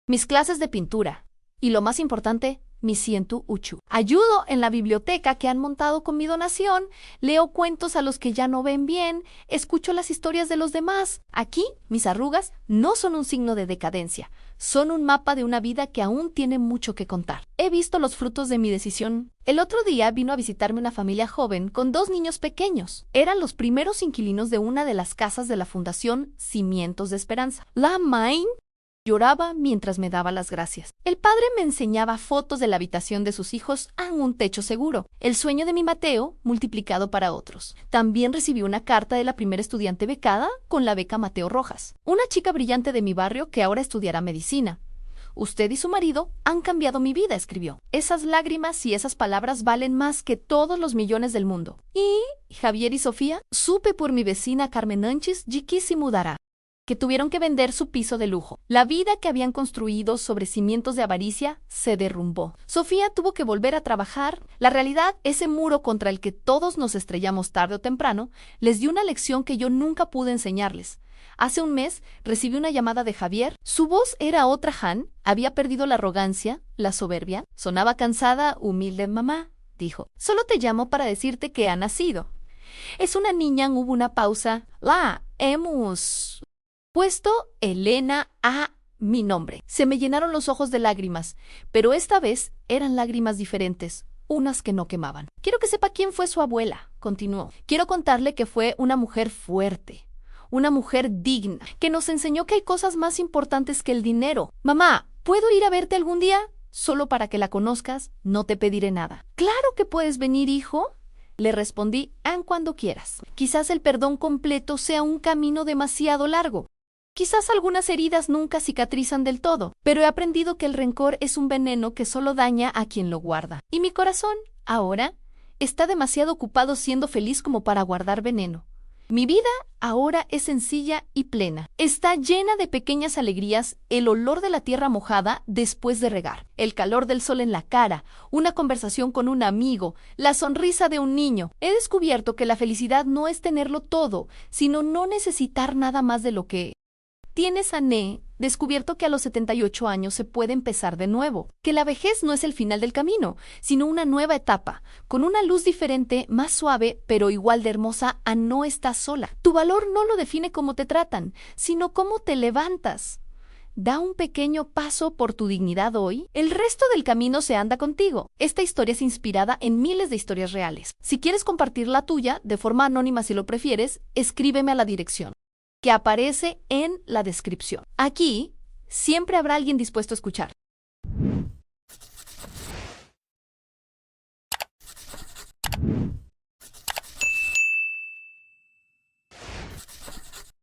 mis clases de pintura. Y lo más importante, mi ciento uchu. Ayudo en la biblioteca que han montado con mi donación, leo cuentos a los que ya no ven bien, escucho las historias de los demás. Aquí, mis arrugas no son un signo de decadencia, son un mapa de una vida que aún tiene mucho que contar. He visto los frutos de mi decisión. El otro día vino a visitarme una familia joven con 2 niños pequeños. Eran los primeros inquilinos de una de las casas de la Fundación Cimientos de Esperanza. La Main lloraba mientras me daba las gracias. El padre me enseñaba fotos de la habitación de sus hijos a un techo seguro. El sueño de mi Mateo multiplicado para otros. También recibí una carta de la primera estudiante becada con la beca Mateo Rojas. Una chica brillante de mi barrio que ahora estudiará medicina. Usted y su marido han cambiado mi vida, escribió. Esas lágrimas y esas palabras valen más que todos los millones del mundo. Y Javier y Sofía, supe por mi vecina Carmen Anchis, que se mudará, que tuvieron que vender su piso de lujo. La vida que habían construido sobre cimientos de avaricia se derrumbó. Sofía tuvo que volver a trabajar. La realidad, ese muro contra el que todos nos estrellamos tarde o temprano, les dio una lección que yo nunca pude enseñarles. Hace un mes recibí una llamada de Javier. Su voz era otra Han, había perdido la arrogancia, la soberbia. Sonaba cansada, humilde. Mamá, dijo, solo te llamo para decirte que ha nacido. Es una niña. Hubo una pausa. La hemos puesto Elena a mi nombre. Se me llenaron los ojos de lágrimas, pero esta vez eran lágrimas diferentes, unas que no quemaban. Quiero que sepa quién fue su abuela, continuó. Quiero contarle que fue una mujer fuerte, una mujer digna, que nos enseñó que hay cosas más importantes que el dinero. Mamá, ¿puedo ir a verte algún día? Solo para que la conozcas, no te pediré nada. Claro que puedes venir, hijo. Le respondí, cuando quieras. Quizás el perdón completo sea un camino demasiado largo. Quizás algunas heridas nunca cicatrizan del todo, pero he aprendido que el rencor es un veneno que solo daña a quien lo guarda. Y mi corazón, ahora, está demasiado ocupado siendo feliz como para guardar veneno. Mi vida ahora es sencilla y plena. Está llena de pequeñas alegrías, el olor de la tierra mojada después de regar, el calor del sol en la cara, una conversación con un amigo, la sonrisa de un niño. He descubierto que la felicidad no es tenerlo todo, sino no necesitar nada más de lo que tienes. Descubierto que a los 78 años se puede empezar de nuevo, que la vejez no es el final del camino, sino una nueva etapa, con una luz diferente, más suave, pero igual de hermosa a no estás sola. Tu valor no lo define cómo te tratan, sino cómo te levantas. Da un pequeño paso por tu dignidad hoy, el resto del camino se anda contigo. Esta historia es inspirada en miles de historias reales. Si quieres compartir la tuya, de forma anónima si lo prefieres, escríbeme a la dirección que aparece en la descripción. Aquí siempre habrá alguien dispuesto a escuchar.